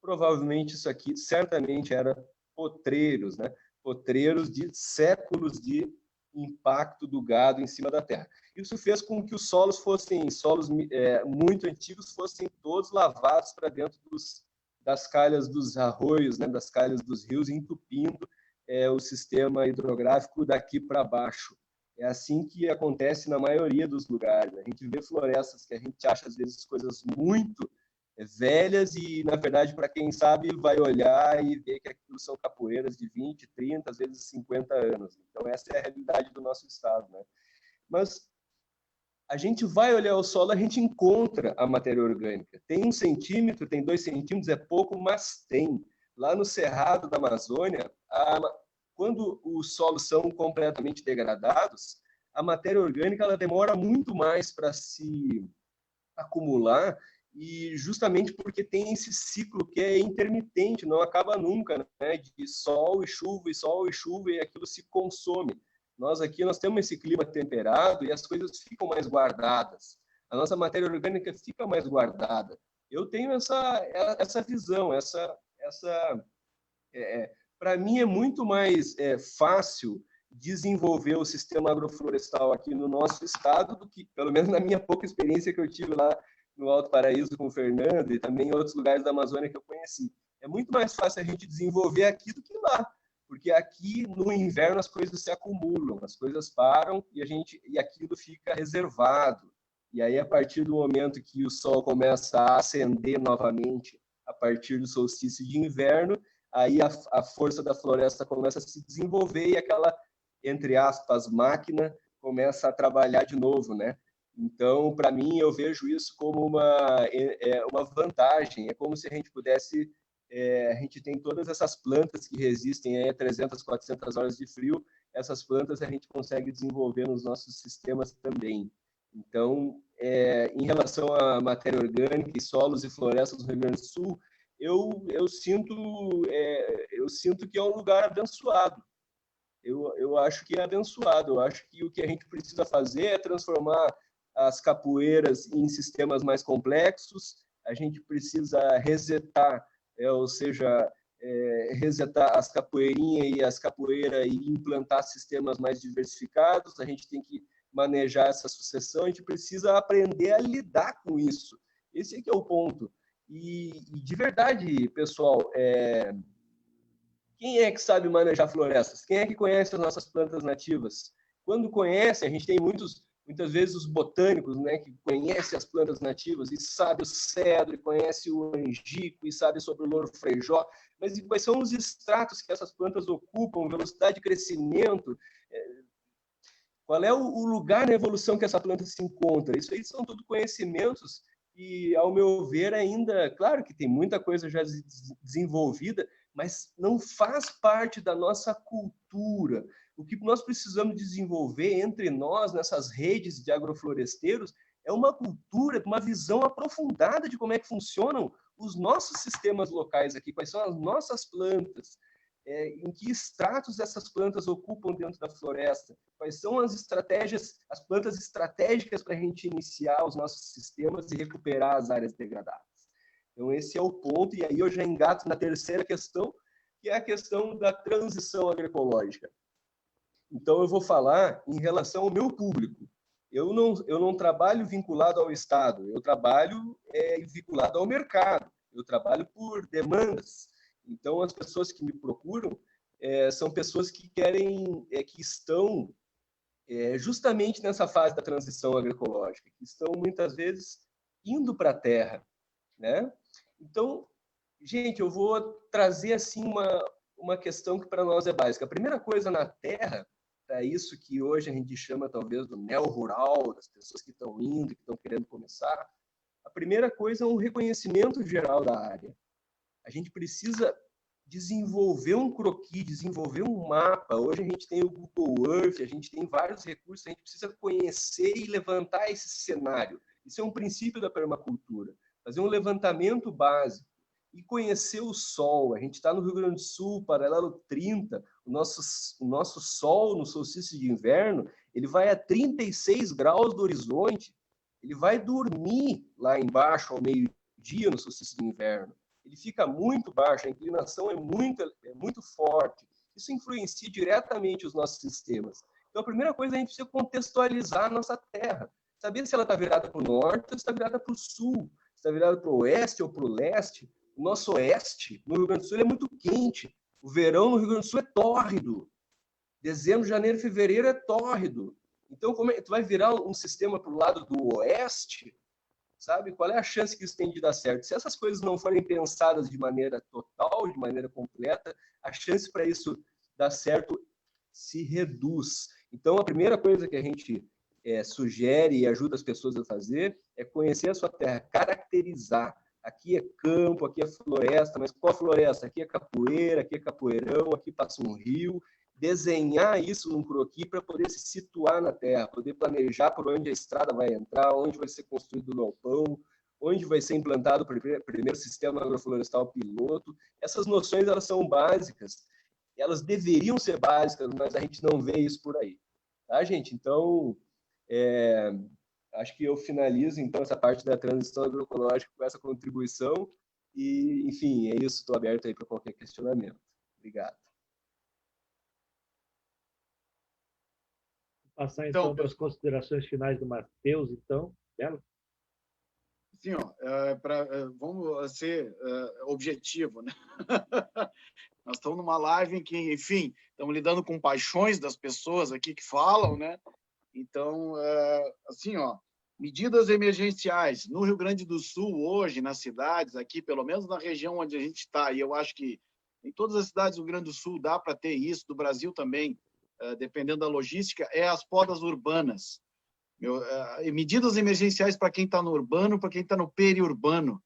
provavelmente isso aqui certamente era potreiros, né? Potreiros de séculos de impacto do gado em cima da terra. Isso fez com que os solos muito antigos fossem todos lavados para dentro das calhas dos arroios, né, das calhas dos rios, entupindo o sistema hidrográfico daqui para baixo. É assim que acontece na maioria dos lugares. A gente vê florestas que a gente acha, às vezes, coisas muito velhas e, na verdade, para quem sabe, vai olhar e ver que aquilo são capoeiras de 20, 30, às vezes 50 anos. Então, essa é a realidade do nosso estado, né? Mas a gente vai olhar o solo, a gente encontra a matéria orgânica. Tem 1 centímetro, tem 2 centímetros, é pouco, mas tem. Lá no Cerrado da Amazônia, quando os solos são completamente degradados, a matéria orgânica ela demora muito mais para se acumular, e justamente porque tem esse ciclo que é intermitente, não acaba nunca, né? De sol e chuva, e aquilo se consome. Nós temos esse clima temperado e as coisas ficam mais guardadas. A nossa matéria orgânica fica mais guardada. Eu tenho essa visão, para mim é muito mais fácil desenvolver o sistema agroflorestal aqui no nosso estado do que, pelo menos na minha pouca experiência que eu tive lá no Alto Paraíso com o Fernando e também em outros lugares da Amazônia que eu conheci. É muito mais fácil a gente desenvolver aqui do que lá. Porque aqui, no inverno, as coisas se acumulam, as coisas param e aquilo fica reservado. E aí, a partir do momento que o sol começa a ascender novamente, a partir do solstício de inverno, aí a força da floresta começa a se desenvolver e aquela, entre aspas, máquina começa a trabalhar de novo, né? Então, para mim, eu vejo isso como uma vantagem. É como se a gente pudesse... a gente tem todas essas plantas que resistem a 300, 400 horas de frio, essas plantas a gente consegue desenvolver nos nossos sistemas também. Então, em relação à matéria orgânica e solos e florestas do Rio Grande do Sul, eu sinto que é um lugar abençoado. Eu acho que é abençoado. Eu acho que o que a gente precisa fazer é transformar as capoeiras em sistemas mais complexos, a gente precisa resetar, ou seja, resetar as capoeiras e implantar sistemas mais diversificados, a gente tem que manejar essa sucessão, a gente precisa aprender a lidar com isso. Esse é que é o ponto. E de verdade, pessoal, quem é que sabe manejar florestas? Quem é que conhece as nossas plantas nativas? Quando conhece, a gente tem muitas vezes os botânicos, né, que conhecem as plantas nativas e sabe o cedro, e conhece o angico, e sabe sobre o louro-frejó, mas quais são os estratos que essas plantas ocupam, velocidade de crescimento, qual é o lugar na evolução que essa planta se encontra? Isso aí são tudo conhecimentos e, ao meu ver, ainda, claro que tem muita coisa já desenvolvida, mas não faz parte da nossa cultura. O que nós precisamos desenvolver entre nós, nessas redes de agrofloresteiros, é uma cultura, uma visão aprofundada de como é que funcionam os nossos sistemas locais aqui, quais são as nossas plantas, em que estratos essas plantas ocupam dentro da floresta, quais são as estratégias, as plantas estratégicas para a gente iniciar os nossos sistemas e recuperar as áreas degradadas. Então, esse é o ponto, e aí eu já engato na terceira questão, que é a questão da transição agroecológica. Então, eu vou falar em relação ao meu público. Eu não trabalho vinculado ao Estado, eu trabalho vinculado ao mercado, eu trabalho por demandas. Então, as pessoas que me procuram são pessoas que querem, que estão justamente nessa fase da transição agroecológica, que estão, muitas vezes, indo para a terra, né? Então, gente, eu vou trazer assim uma questão que para nós é básica. A primeira coisa na terra, é isso que hoje a gente chama talvez do neo-rural, das pessoas que estão indo, que estão querendo começar, a primeira coisa é um reconhecimento geral da área. A gente precisa desenvolver um croquis, desenvolver um mapa. Hoje a gente tem o Google Earth, a gente tem vários recursos, a gente precisa conhecer e levantar esse cenário. Isso é um princípio da permacultura. Fazer um levantamento básico e conhecer o sol. A gente está no Rio Grande do Sul, paralelo 30, o nosso sol no solstício de inverno, ele vai a 36 graus do horizonte, ele vai dormir lá embaixo ao meio-dia no solstício de inverno. Ele fica muito baixo, a inclinação é muito forte. Isso influencia diretamente os nossos sistemas. Então, a primeira coisa, a gente precisa contextualizar a nossa terra. Saber se ela está virada para o norte ou se está virada para o sul, se está virada para o oeste ou para o leste. O nosso oeste, no Rio Grande do Sul, é muito quente. O verão no Rio Grande do Sul é tórrido. Dezembro, janeiro, fevereiro é tórrido. Então, como tu vai virar um sistema para o lado do oeste, sabe? Qual é a chance que isso tem de dar certo? Se essas coisas não forem pensadas de maneira total, de maneira completa, a chance para isso dar certo se reduz. Então, a primeira coisa que a gente sugere e ajuda as pessoas a fazer é conhecer a sua terra, caracterizar. Aqui é campo, aqui é floresta, mas qual floresta? Aqui é capoeira, aqui é capoeirão, aqui passa um rio. Desenhar isso num croquis para poder se situar na terra, poder planejar por onde a estrada vai entrar, onde vai ser construído o galpão, onde vai ser implantado o primeiro sistema agroflorestal piloto. Essas noções, elas são básicas, elas deveriam ser básicas, mas a gente não vê isso por aí. Tá, gente? Então, acho que eu finalizo, então, essa parte da transição agroecológica com essa contribuição e, enfim, é isso, estou aberto aí para qualquer questionamento. Obrigado. Passar, então, para as considerações finais do Matheus, então, Belo? Sim, vamos ser objetivo, né? Nós estamos numa live em que, enfim, estamos lidando com paixões das pessoas aqui que falam, né? Então, assim, medidas emergenciais no Rio Grande do Sul hoje, nas cidades aqui, pelo menos na região onde a gente está, e eu acho que em todas as cidades do Rio Grande do Sul dá para ter isso, do Brasil também, dependendo da logística, é as podas urbanas. Medidas emergenciais para quem está no urbano, para quem está no periurbano.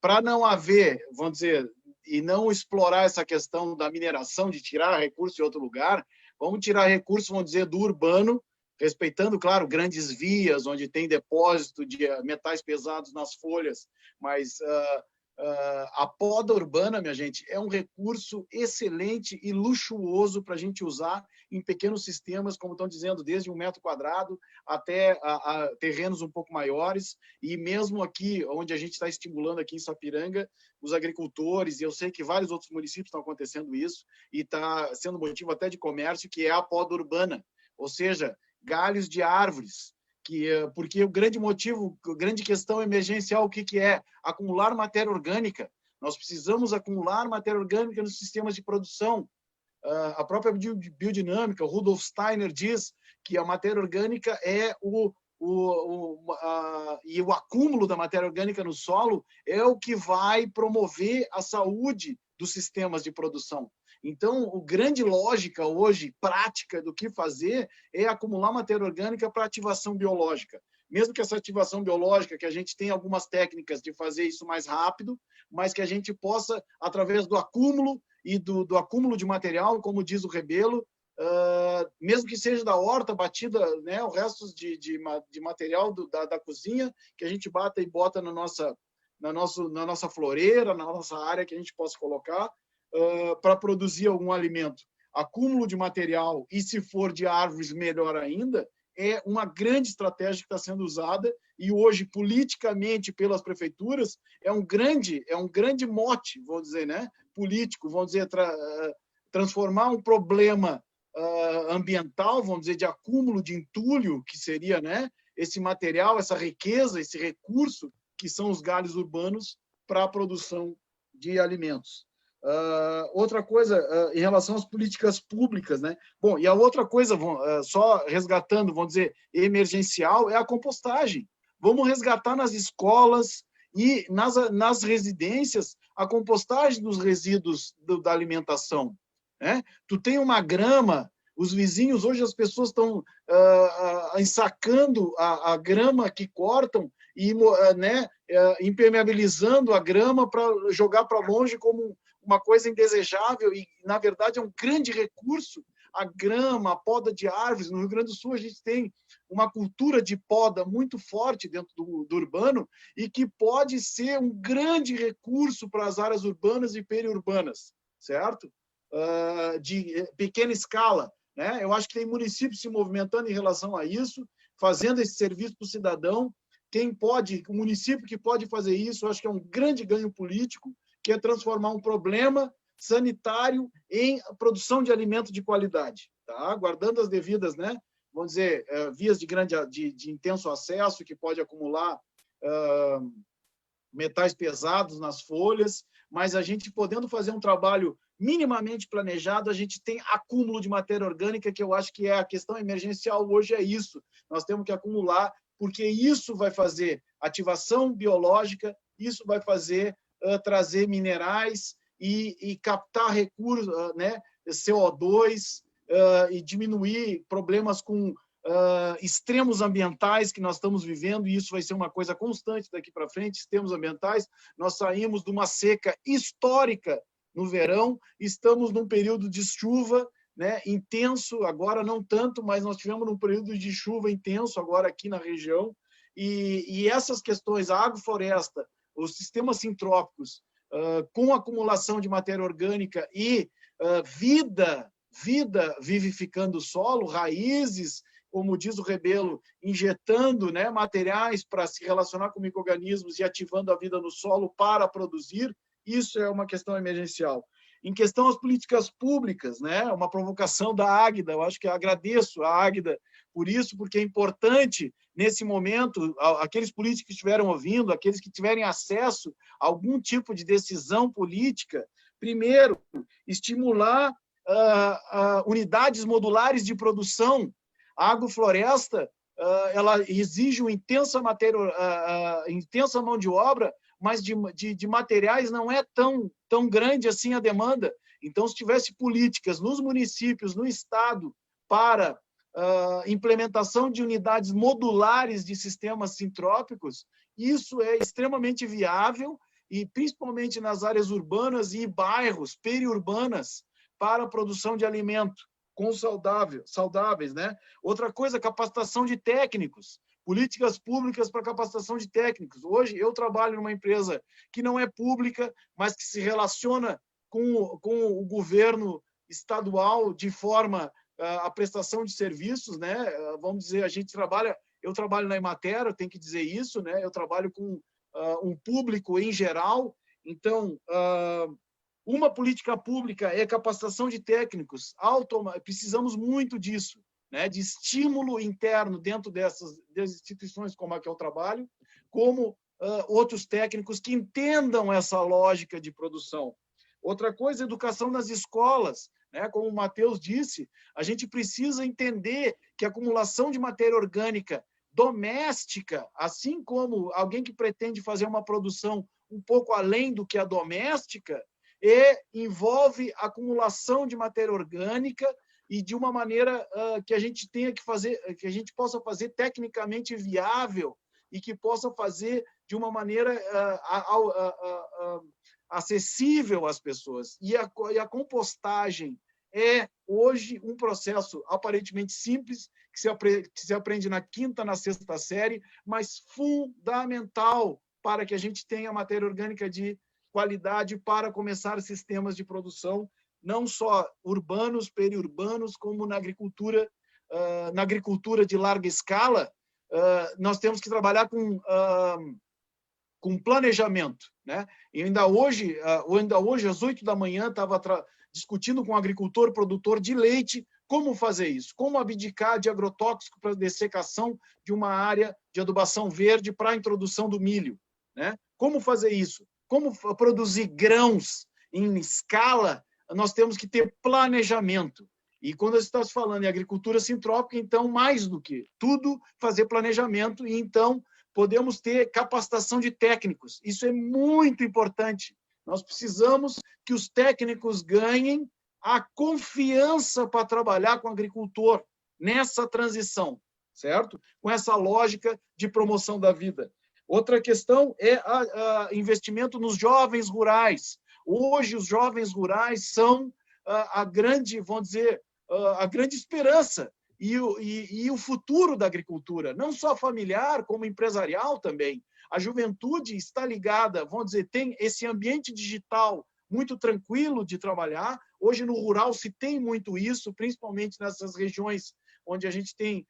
Para não haver, vamos dizer, e não explorar essa questão da mineração, de tirar recurso de outro lugar, vamos tirar recurso, vamos dizer, do urbano, respeitando, claro, grandes vias, onde tem depósito de metais pesados nas folhas, mas a poda urbana, minha gente, é um recurso excelente e luxuoso para a gente usar em pequenos sistemas, como estão dizendo, desde 1 metro quadrado até terrenos um pouco maiores, e mesmo aqui, onde a gente está estimulando aqui em Sapiranga, os agricultores, e eu sei que vários outros municípios estão acontecendo isso, e está sendo motivo até de comércio, que é a poda urbana, ou seja, galhos de árvores porque o grande motivo, a grande questão emergencial, o que é? Acumular matéria orgânica. Nós precisamos acumular matéria orgânica nos sistemas de produção. A própria biodinâmica, o Rudolf Steiner diz que a matéria orgânica é e o acúmulo da matéria orgânica no solo é o que vai promover a saúde dos sistemas de produção. Então, a grande lógica hoje, prática do que fazer, é acumular matéria orgânica para ativação biológica. Mesmo que essa ativação biológica, que a gente tem algumas técnicas de fazer isso mais rápido, mas que a gente possa, através do acúmulo e do acúmulo de material, como diz o Rebelo, mesmo que seja da horta batida, né, o resto de material da cozinha, que a gente bata e bota na nossa floreira, na nossa área que a gente possa colocar, para produzir algum alimento. Acúmulo de material, e se for de árvores, melhor ainda, é uma grande estratégia que está sendo usada, e hoje, politicamente, pelas prefeituras, é um grande mote, vamos dizer, né, político, vamos dizer, transformar um problema ambiental, vamos dizer, de acúmulo de entulho, que seria, né, esse material, essa riqueza, esse recurso, que são os galhos urbanos, para a produção de alimentos. Outra coisa, em relação às políticas públicas, né? Bom, e a outra coisa, só resgatando, vamos dizer, emergencial, é a compostagem. Vamos resgatar nas escolas e nas residências a compostagem dos resíduos da alimentação, né? Tu tem uma grama, os vizinhos, hoje as pessoas estão ensacando a grama que cortam e, né, impermeabilizando a grama para jogar para longe como uma coisa indesejável e, na verdade, é um grande recurso, a grama, a poda de árvores. No Rio Grande do Sul, a gente tem uma cultura de poda muito forte dentro do urbano e que pode ser um grande recurso para as áreas urbanas e periurbanas, certo? De pequena escala, né? Eu acho que tem municípios se movimentando em relação a isso, fazendo esse serviço para o cidadão. O município que pode fazer isso, eu acho que é um grande ganho político, que é transformar um problema sanitário em produção de alimento de qualidade, tá? Guardando as devidas, né, vamos dizer, vias de intenso acesso, que pode acumular metais pesados nas folhas, mas a gente podendo fazer um trabalho minimamente planejado, a gente tem acúmulo de matéria orgânica, que eu acho que é a questão emergencial hoje, é isso. Nós temos que acumular, porque isso vai fazer ativação biológica, isso vai fazer trazer minerais e captar recursos, né, CO2, e diminuir problemas com extremos ambientais que nós estamos vivendo, e isso vai ser uma coisa constante daqui para frente, extremos ambientais. Nós saímos de uma seca histórica no verão, estamos num período de chuva, né, intenso, agora não tanto, mas nós tivemos um período de chuva intenso agora aqui na região, e essas questões, a agrofloresta, os sistemas sintrópicos, com acumulação de matéria orgânica e vida vivificando o solo, raízes, como diz o Rebelo, injetando, né, materiais para se relacionar com micro-organismos e ativando a vida no solo para produzir, isso é uma questão emergencial. Em questão às políticas públicas, né, uma provocação da Águida, eu acho que eu agradeço a Águida por isso, porque é importante, nesse momento, aqueles políticos que estiveram ouvindo, aqueles que tiverem acesso a algum tipo de decisão política, primeiro, estimular unidades modulares de produção. A agrofloresta, ela exige uma intensa mão de obra, mas de materiais não é tão grande assim a demanda. Então, se tivesse políticas nos municípios, no Estado, para implementação de unidades modulares de sistemas sintrópicos, isso é extremamente viável, e principalmente nas áreas urbanas e bairros periurbanas, para a produção de alimento saudáveis, né? Outra coisa, capacitação de técnicos, políticas públicas para capacitação de técnicos. Hoje eu trabalho numa empresa que não é pública, mas que se relaciona com o governo estadual de forma a prestação de serviços, né? Vamos dizer, eu trabalho na Emater, eu tenho que dizer isso, né? Eu trabalho com um público em geral, então uma política pública é capacitação de técnicos, precisamos muito disso, né, de estímulo interno dentro dessas instituições como a que eu trabalho, como outros técnicos que entendam essa lógica de produção. Outra coisa, educação nas escolas, né? Como o Matheus disse, a gente precisa entender que a acumulação de matéria orgânica doméstica, assim como alguém que pretende fazer uma produção um pouco além do que a doméstica, envolve acumulação de matéria orgânica e de uma maneira que a gente tenha que fazer, que a gente possa fazer tecnicamente viável e que possa fazer de uma maneira acessível às pessoas. E a compostagem é, hoje, um processo aparentemente simples, que se aprende na quinta, na sexta série, mas fundamental para que a gente tenha matéria orgânica de qualidade para começar sistemas de produção, não só urbanos, periurbanos, como na agricultura de larga escala. Nós temos que trabalhar com planejamento, né? E ainda hoje, às 8 da manhã, estava discutindo com um agricultor, produtor de leite, como fazer isso, como abdicar de agrotóxico para dessecação de uma área de adubação verde para a introdução do milho, né? Como fazer isso? Como produzir grãos em escala? Nós temos que ter planejamento. E quando estamos falando em agricultura sintrópica, então, mais do que tudo, fazer planejamento e, então, podemos ter capacitação de técnicos. Isso é muito importante. Nós precisamos que os técnicos ganhem a confiança para trabalhar com o agricultor nessa transição, certo? Com essa lógica de promoção da vida. Outra questão é investimento nos jovens rurais. Hoje, os jovens rurais são a grande, vamos dizer, a grande esperança e o futuro da agricultura, não só familiar, como empresarial também. A juventude está ligada, vamos dizer, tem esse ambiente digital muito tranquilo de trabalhar. Hoje, no rural, se tem muito isso, principalmente nessas regiões onde a gente tem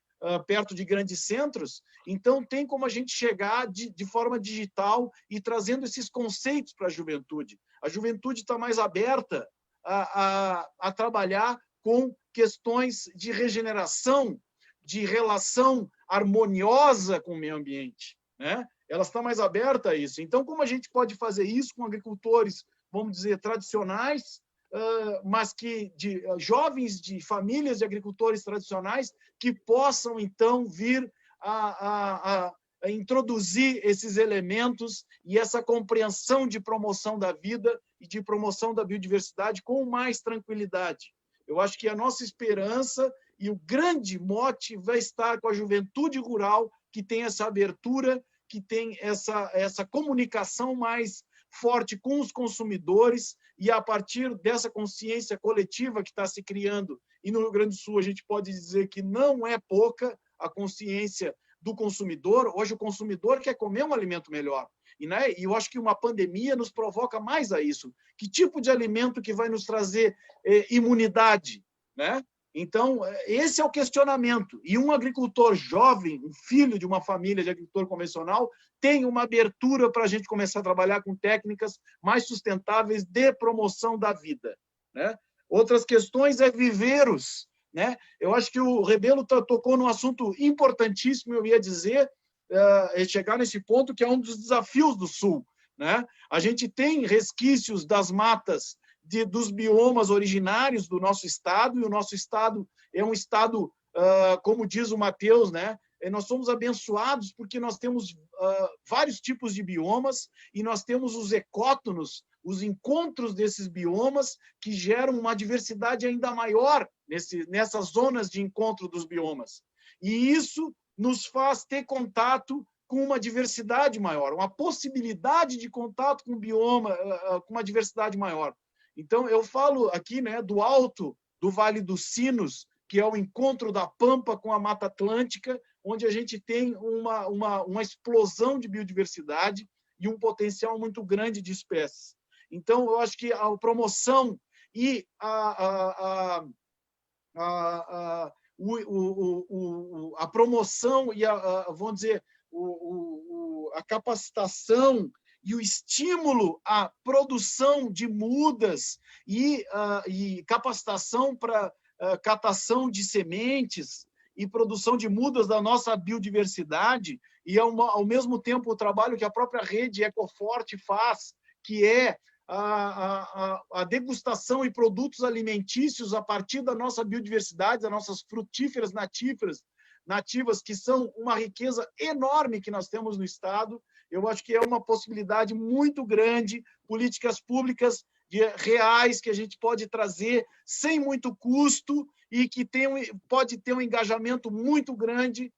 perto de grandes centros. Então, tem como a gente chegar de forma digital e trazendo esses conceitos para a juventude. A juventude está mais aberta a trabalhar com questões de regeneração, de relação harmoniosa com o meio ambiente, né? Ela está mais aberta a isso. Então, como a gente pode fazer isso com agricultores, vamos dizer, tradicionais, mas jovens de famílias de agricultores tradicionais que possam, então, vir a introduzir esses elementos e essa compreensão de promoção da vida e de promoção da biodiversidade com mais tranquilidade. Eu acho que a nossa esperança e o grande mote vai estar com a juventude rural, que tem essa abertura, que tem essa comunicação mais forte com os consumidores, e a partir dessa consciência coletiva que está se criando, e no Rio Grande do Sul a gente pode dizer que não é pouca a consciência do consumidor. Hoje o consumidor quer comer um alimento melhor. E eu acho que uma pandemia nos provoca mais a isso. Que tipo de alimento que vai nos trazer imunidade, né? Então, esse é o questionamento. E um agricultor jovem, um filho de uma família de agricultor convencional, tem uma abertura para a gente começar a trabalhar com técnicas mais sustentáveis de promoção da vida, né? Outras questões é viveiros, né? Eu acho que o Rebelo tocou num assunto importantíssimo, eu ia dizer, chegar nesse ponto, que é um dos desafios do Sul, né? A gente tem resquícios das matas dos biomas originários do nosso estado, e o nosso estado é um estado, como diz o Matheus, né? Nós somos abençoados porque nós temos vários tipos de biomas e nós temos os ecótonos, os encontros desses biomas que geram uma diversidade ainda maior nessas zonas de encontro dos biomas. E isso nos faz ter contato com uma diversidade maior, uma possibilidade de contato com o bioma, com uma diversidade maior. Então, eu falo aqui, né, do alto do Vale dos Sinos, que é o encontro da Pampa com a Mata Atlântica, onde a gente tem uma explosão de biodiversidade e um potencial muito grande de espécies. Então, eu acho que a promoção e a promoção e vamos dizer, a capacitação e o estímulo à produção de mudas e capacitação para catação de sementes e produção de mudas da nossa biodiversidade, e ao mesmo tempo o trabalho que a própria rede Ecoforte faz, que é a degustação e produtos alimentícios a partir da nossa biodiversidade, das nossas frutíferas nativas, que são uma riqueza enorme que nós temos no Estado. Eu acho que é uma possibilidade muito grande, políticas públicas reais que a gente pode trazer sem muito custo e que pode ter um engajamento muito grande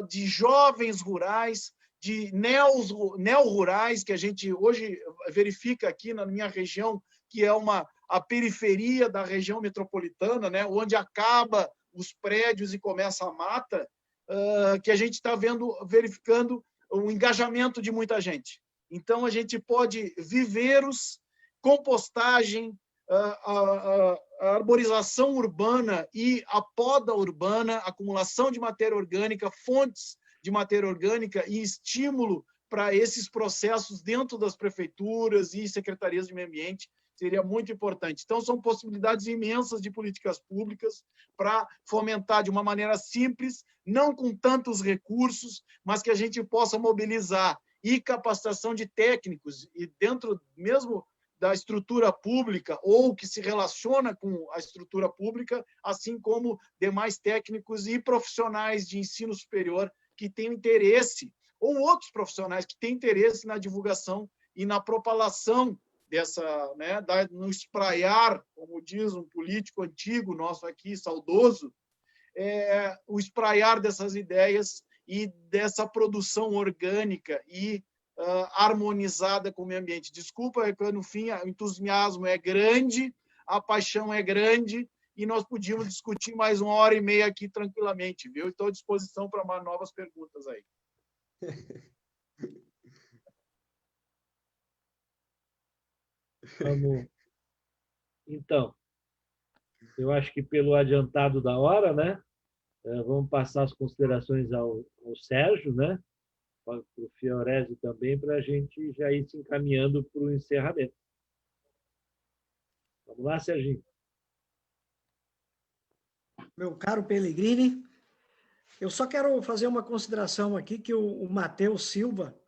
de jovens rurais, de neo-rurais, que a gente hoje verifica aqui na minha região, que é a periferia da região metropolitana, né, onde acaba os prédios e começa a mata, que a gente está verificando o engajamento de muita gente. Então, a gente pode viveiros, compostagem, a arborização urbana e a poda urbana, acumulação de matéria orgânica, fontes de matéria orgânica e estímulo para esses processos dentro das prefeituras e secretarias de meio ambiente seria muito importante. Então, são possibilidades imensas de políticas públicas para fomentar de uma maneira simples, não com tantos recursos, mas que a gente possa mobilizar e capacitação de técnicos e dentro mesmo da estrutura pública ou que se relaciona com a estrutura pública, assim como demais técnicos e profissionais de ensino superior que têm interesse, ou outros profissionais que têm interesse na divulgação e na propalação dessa, né, no espraiar, como diz um político antigo nosso aqui, saudoso, o espraiar dessas ideias e dessa produção orgânica e harmonizada com o meio ambiente. Desculpa, é que no fim o entusiasmo é grande, a paixão é grande, e nós podíamos discutir mais 1h30 aqui tranquilamente, viu? Estou à disposição para mais novas perguntas aí. Vamos. Então, eu acho que pelo adiantado da hora, né? Vamos passar as considerações ao Sérgio, né? Para o Fiorese também, para a gente já ir se encaminhando para o encerramento. Vamos lá, Serginho. Meu caro Pellegrini, eu só quero fazer uma consideração aqui, que o Matheus Silva,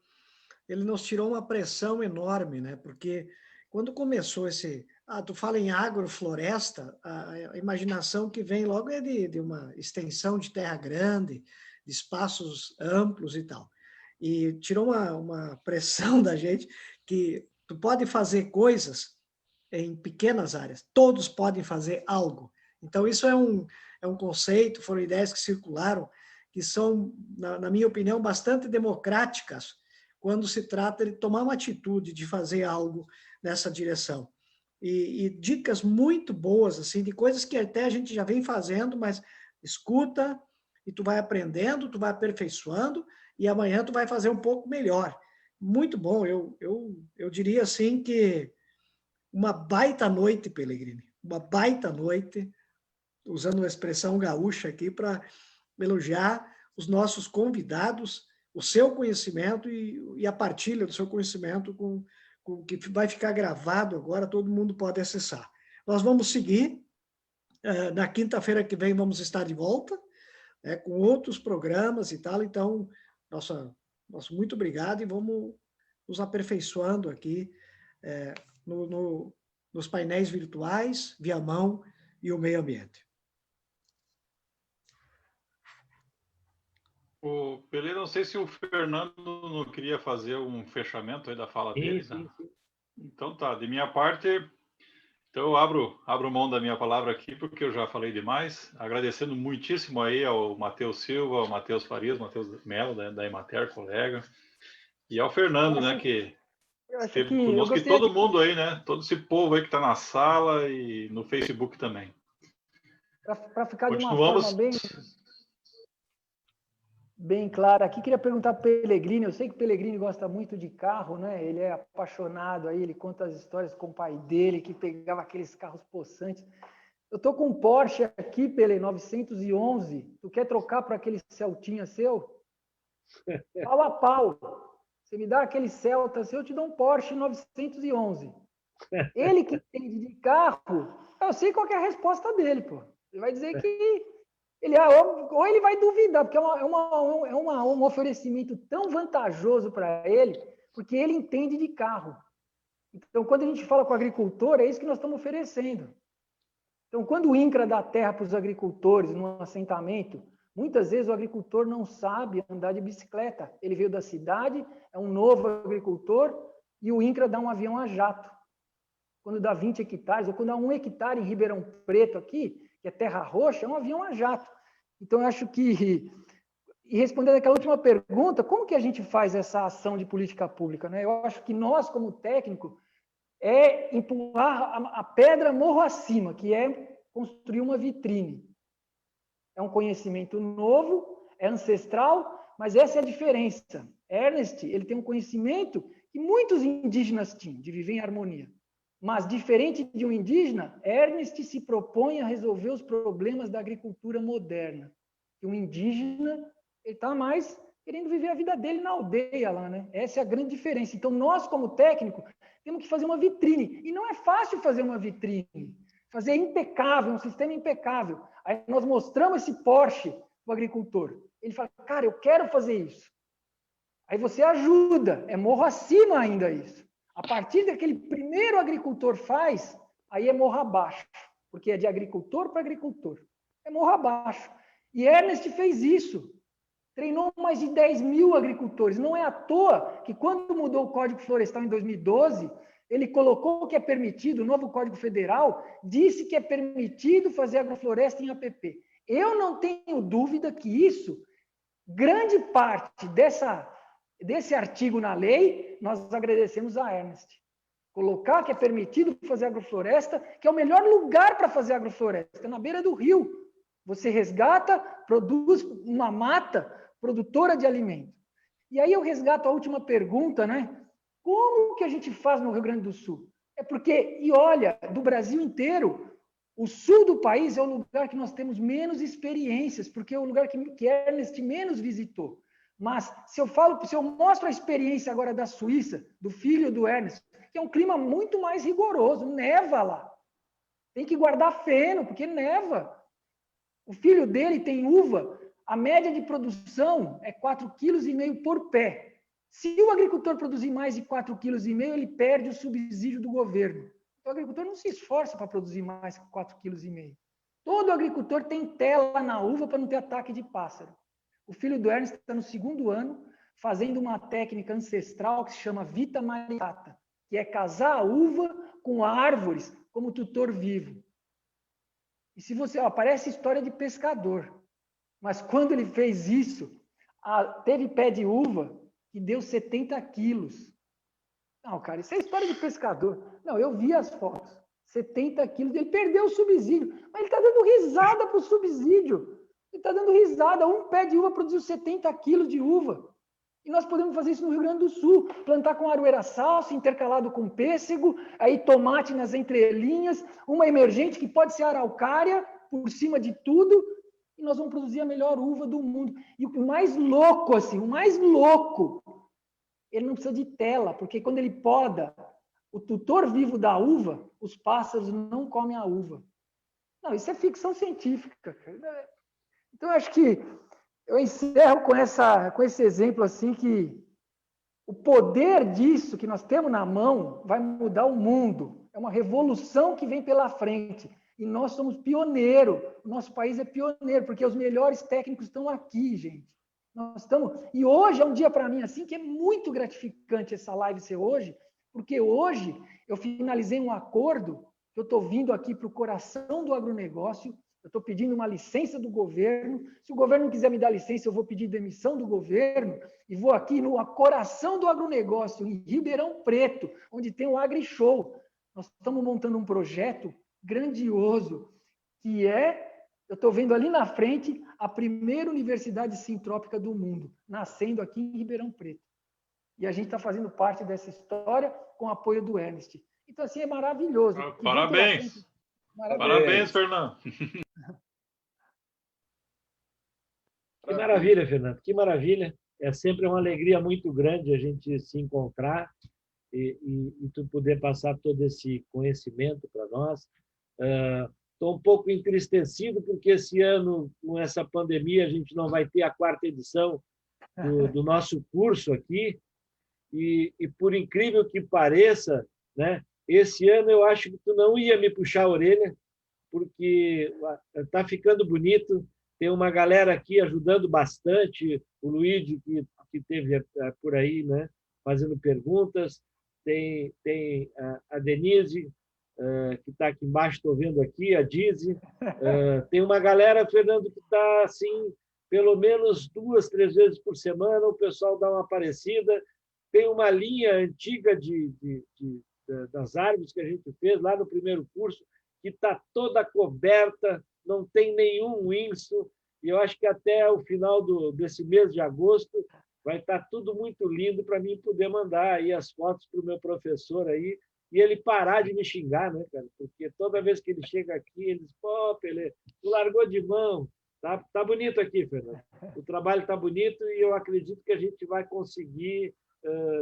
ele nos tirou uma pressão enorme, né? Porque quando começou tu fala em agrofloresta, a imaginação que vem logo é de uma extensão de terra grande, de espaços amplos e tal. E tirou uma pressão da gente que tu pode fazer coisas em pequenas áreas, todos podem fazer algo. Então, isso é um conceito, foram ideias que circularam, que são, na minha opinião, bastante democráticas quando se trata de tomar uma atitude, de fazer algo nessa direção. E dicas muito boas, assim, de coisas que até a gente já vem fazendo, mas escuta e tu vai aprendendo, tu vai aperfeiçoando, e amanhã tu vai fazer um pouco melhor. Muito bom, eu diria assim que uma baita noite, Pellegrini, uma baita noite, usando a expressão gaúcha aqui para elogiar os nossos convidados, o seu conhecimento e a partilha do seu conhecimento com que vai ficar gravado agora, todo mundo pode acessar. Nós vamos seguir, na quinta-feira que vem vamos estar de volta, com outros programas e tal, então, nosso muito obrigado e vamos nos aperfeiçoando aqui nos painéis virtuais, Viamão e o meio ambiente. Pelé, não sei se o Fernando não queria fazer um fechamento aí da fala dele. Sim. Então tá, de minha parte, então eu abro mão da minha palavra aqui, porque eu já falei demais, agradecendo muitíssimo aí ao Matheus Silva, ao Matheus Farias, Matheus Melo, da Emater, colega, e ao Fernando, né, que esteve conosco, e todo mundo aí, né, todo esse povo aí que está na sala e no Facebook também. Para ficar de uma forma bem clara aqui, queria perguntar para o Pellegrini, eu sei que o Pellegrini gosta muito de carro, né? Ele é apaixonado, aí ele conta as histórias com o pai dele, que pegava aqueles carros possantes. Eu estou com um Porsche aqui, Pelé, 911, tu quer trocar para aquele Celtinha seu? Pau a pau. Você me dá aquele Celta seu, eu te dou um Porsche 911. Ele que entende de carro, eu sei qual que é a resposta dele, pô. Ele vai dizer que ou ele vai duvidar, porque um oferecimento tão vantajoso para ele, porque ele entende de carro. Então, quando a gente fala com o agricultor, é isso que nós estamos oferecendo. Então, quando o INCRA dá terra para os agricultores num assentamento, muitas vezes o agricultor não sabe andar de bicicleta. Ele veio da cidade, é um novo agricultor, e o INCRA dá um avião a jato. Quando dá 20 hectares, ou quando dá 1 hectare em Ribeirão Preto aqui, que é terra roxa, é um avião a jato. Então, eu acho que, e respondendo aquela última pergunta, como que a gente faz essa ação de política pública, né? Eu acho que nós, como técnico, é empurrar a pedra morro acima, que é construir uma vitrine. É um conhecimento novo, é ancestral, mas essa é a diferença. Ernest, ele tem um conhecimento que muitos indígenas tinham, de viver em harmonia. Mas, diferente de um indígena, Ernest se propõe a resolver os problemas da agricultura moderna. E um indígena, ele está mais querendo viver a vida dele na aldeia lá, né? Essa é a grande diferença. Então, nós, como técnico, temos que fazer uma vitrine. E não é fácil fazer uma vitrine. Fazer impecável, um sistema impecável. Aí nós mostramos esse Porsche para o agricultor. Ele fala, cara, eu quero fazer isso. Aí você ajuda. É morro acima ainda isso. A partir daquele primeiro agricultor faz, aí é morro abaixo. Porque é de agricultor para agricultor. É morro abaixo. E Ernest fez isso. Treinou mais de 10 mil agricultores. Não é à toa que, quando mudou o Código Florestal em 2012, ele colocou que é permitido, o novo Código Federal disse que é permitido fazer agrofloresta em APP. Eu não tenho dúvida que isso, grande parte desse artigo na lei, nós agradecemos a Ernest. Colocar que é permitido fazer agrofloresta, que é o melhor lugar para fazer agrofloresta, na beira do rio. Você resgata, produz uma mata produtora de alimento. E aí eu resgato a última pergunta, né? Como que a gente faz no Rio Grande do Sul? É porque, e olha, do Brasil inteiro, o sul do país é o lugar que nós temos menos experiências, porque é o lugar que Ernest menos visitou. Mas se eu mostro a experiência agora da Suíça, do filho do Ernest, que é um clima muito mais rigoroso, neva lá. Tem que guardar feno, porque neva. O filho dele tem uva, a média de produção é 4,5 kg por pé. Se o agricultor produzir mais de 4,5 kg, ele perde o subsídio do governo. O agricultor não se esforça para produzir mais que 4,5 kg. Todo agricultor tem tela na uva para não ter ataque de pássaro. O filho do Ernest está no 2º ano, fazendo uma técnica ancestral que se chama Vita Maritata, que é casar a uva com árvores como tutor vivo. E se você... parece história de pescador. Mas quando ele fez isso, teve pé de uva que deu 70 quilos. Não, cara, isso é história de pescador. Não, eu vi as fotos. 70 quilos, ele perdeu o subsídio. Mas ele está dando risada para o subsídio. Ele está dando risada. Um pé de uva produziu 70 quilos de uva. E nós podemos fazer isso no Rio Grande do Sul. Plantar com aroeira salsa, intercalado com pêssego, aí tomate nas entrelinhas, uma emergente que pode ser araucária, por cima de tudo, e nós vamos produzir a melhor uva do mundo. E o mais louco, assim, o mais louco, ele não precisa de tela, porque quando ele poda o tutor vivo da uva, os pássaros não comem a uva. Não, isso é ficção científica. Então, eu acho que eu encerro com esse exemplo assim que o poder disso que nós temos na mão vai mudar o mundo. É uma revolução que vem pela frente. E nós somos pioneiros. O nosso país é pioneiro, porque os melhores técnicos estão aqui, gente. Nós estamos... E hoje é um dia para mim assim que é muito gratificante essa live ser hoje, porque hoje eu finalizei um acordo que eu estou vindo aqui para o coração do agronegócio. Eu estou pedindo uma licença do governo. Se o governo não quiser me dar licença, eu vou pedir demissão do governo e vou aqui no coração do agronegócio, em Ribeirão Preto, onde tem o AgriShow. Nós estamos montando um projeto grandioso, que eu estou vendo ali na frente, a primeira universidade sintrópica do mundo, nascendo aqui em Ribeirão Preto. E a gente está fazendo parte dessa história com o apoio do Ernest. Então, assim, é maravilhoso. Parabéns! Parabéns, Fernando! Que maravilha, Fernando, que maravilha. É sempre uma alegria muito grande a gente se encontrar e tu poder passar todo esse conhecimento para nós. Estou um pouco entristecido, porque esse ano, com essa pandemia, a gente não vai ter a 4ª edição do nosso curso aqui. E, por incrível que pareça, né, esse ano eu acho que tu não ia me puxar a orelha, porque está ficando bonito. Tem uma galera aqui ajudando bastante, o Luigi, que esteve por aí, né, fazendo perguntas, tem a Denise, que está aqui embaixo, estou vendo aqui, a Dize. Tem uma galera, Fernando, que está assim, pelo menos 2, 3 vezes por semana, o pessoal dá uma aparecida. Tem uma linha antiga das árvores que a gente fez lá no primeiro curso, que está toda coberta, não tem nenhum inso, e eu acho que até o final desse mês de agosto vai estar tudo muito lindo para mim poder mandar aí as fotos para o meu professor aí, e ele parar de me xingar, né, cara? Porque toda vez que ele chega aqui, ele diz, pô, Pelé, tu largou de mão. Tá bonito aqui, Fernando. O trabalho está bonito e eu acredito que a gente vai conseguir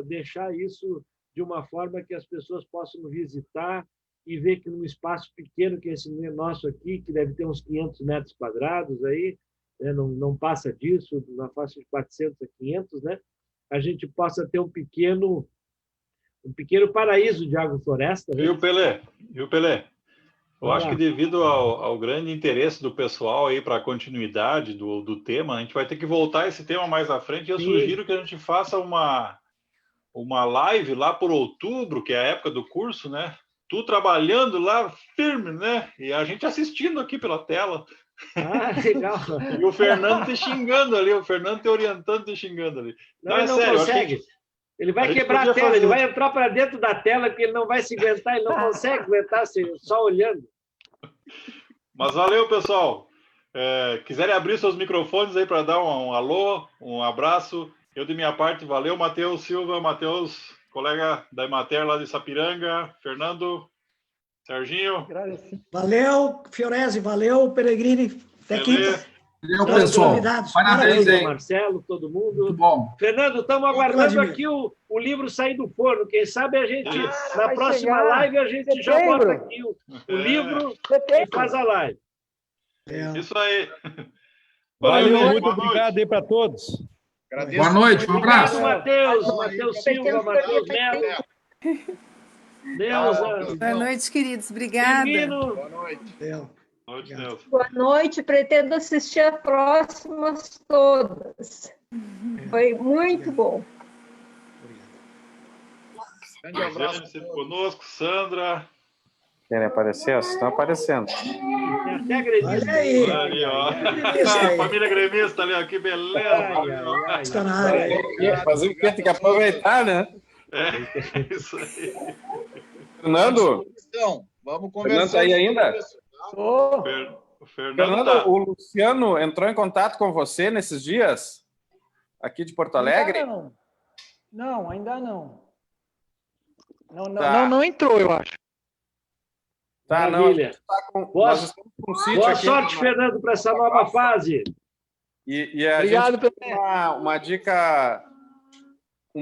deixar isso de uma forma que as pessoas possam visitar e ver que num espaço pequeno, que é esse nosso aqui, que deve ter uns 500 metros quadrados aí, né, não passa disso, na faixa de 400 a 500, né, a gente possa ter um pequeno paraíso de agrofloresta. Né? Viu, Pelé? Eu acho que devido ao grande interesse do pessoal aí para a continuidade do tema, a gente vai ter que voltar a esse tema mais à frente. Eu sugiro que a gente faça uma live lá por outubro, que é a época do curso, né? Tu trabalhando lá firme, né? E a gente assistindo aqui pela tela. Legal. E o Fernando te xingando ali, o Fernando te orientando, te xingando ali. Não, ele não sério, consegue. Ele vai quebrar a tela, ele vai entrar para dentro da tela, porque ele não vai se aguentar, ele não consegue aguentar só olhando. Mas valeu, pessoal. Quiserem abrir seus microfones aí para dar um alô, um abraço. Eu, de minha parte, valeu, Matheus Silva, colega da Emater lá de Sapiranga, Fernando, Serginho. Valeu, Fiorese, valeu, Peregrini. Até quinta. Valeu, pessoal. Parabéns aí. Marcelo, todo mundo. Muito bom. Fernando, estamos aguardando aqui o livro sair do forno. Quem sabe a gente, na próxima live, a gente já bota aqui o livro e faz a live. Isso aí. Valeu, muito obrigado aí para todos. Boa noite, um abraço. Obrigado, Matheus Silva, Matheus Melo. Neuza. Boa noite, queridos. Obrigada. Boa noite. Boa noite. Pretendo assistir as próximas todas. Foi muito bom. Grande abraço. Sempre conosco, Sandra. Querem aparecer? Vocês estão aparecendo. Até gremista. Olha aí. Ali, ó. Família gremista ali, ó. Que beleza. Está na área. Fazer o quê? Tem que aproveitar, né? Isso aí. Fernando? Então, vamos conversar. Fernando, tá aí ainda? O Fernando, o Luciano entrou em contato com você nesses dias? Aqui de Porto Alegre? Ainda não. Não, ainda não. Tá. Não entrou, eu acho. Tá, maravilha. Boa aqui, sorte, Fernando, para essa nova fase. E a Obrigado gente tem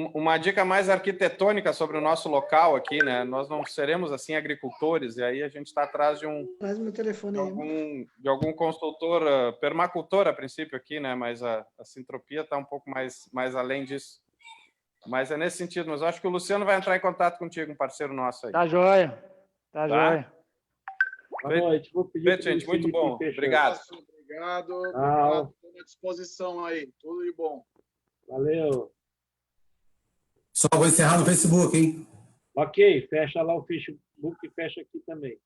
uma dica mais arquitetônica sobre o nosso local aqui, né? Nós não seremos assim agricultores, e aí a gente está atrás de Traz meu telefone aí. de algum consultor, permacultor a princípio aqui, né? Mas a Sintropia está um pouco mais além disso. Mas é nesse sentido. Mas eu acho que o Luciano vai entrar em contato contigo, um parceiro nosso aí. Tá joia. Tá joia. Boa noite. Vou pedir gente, muito bom. Obrigado. Obrigado. Estou à disposição aí. Tudo de bom. Valeu. Só vou encerrar no Facebook, hein? Ok, fecha lá o Facebook e fecha aqui também.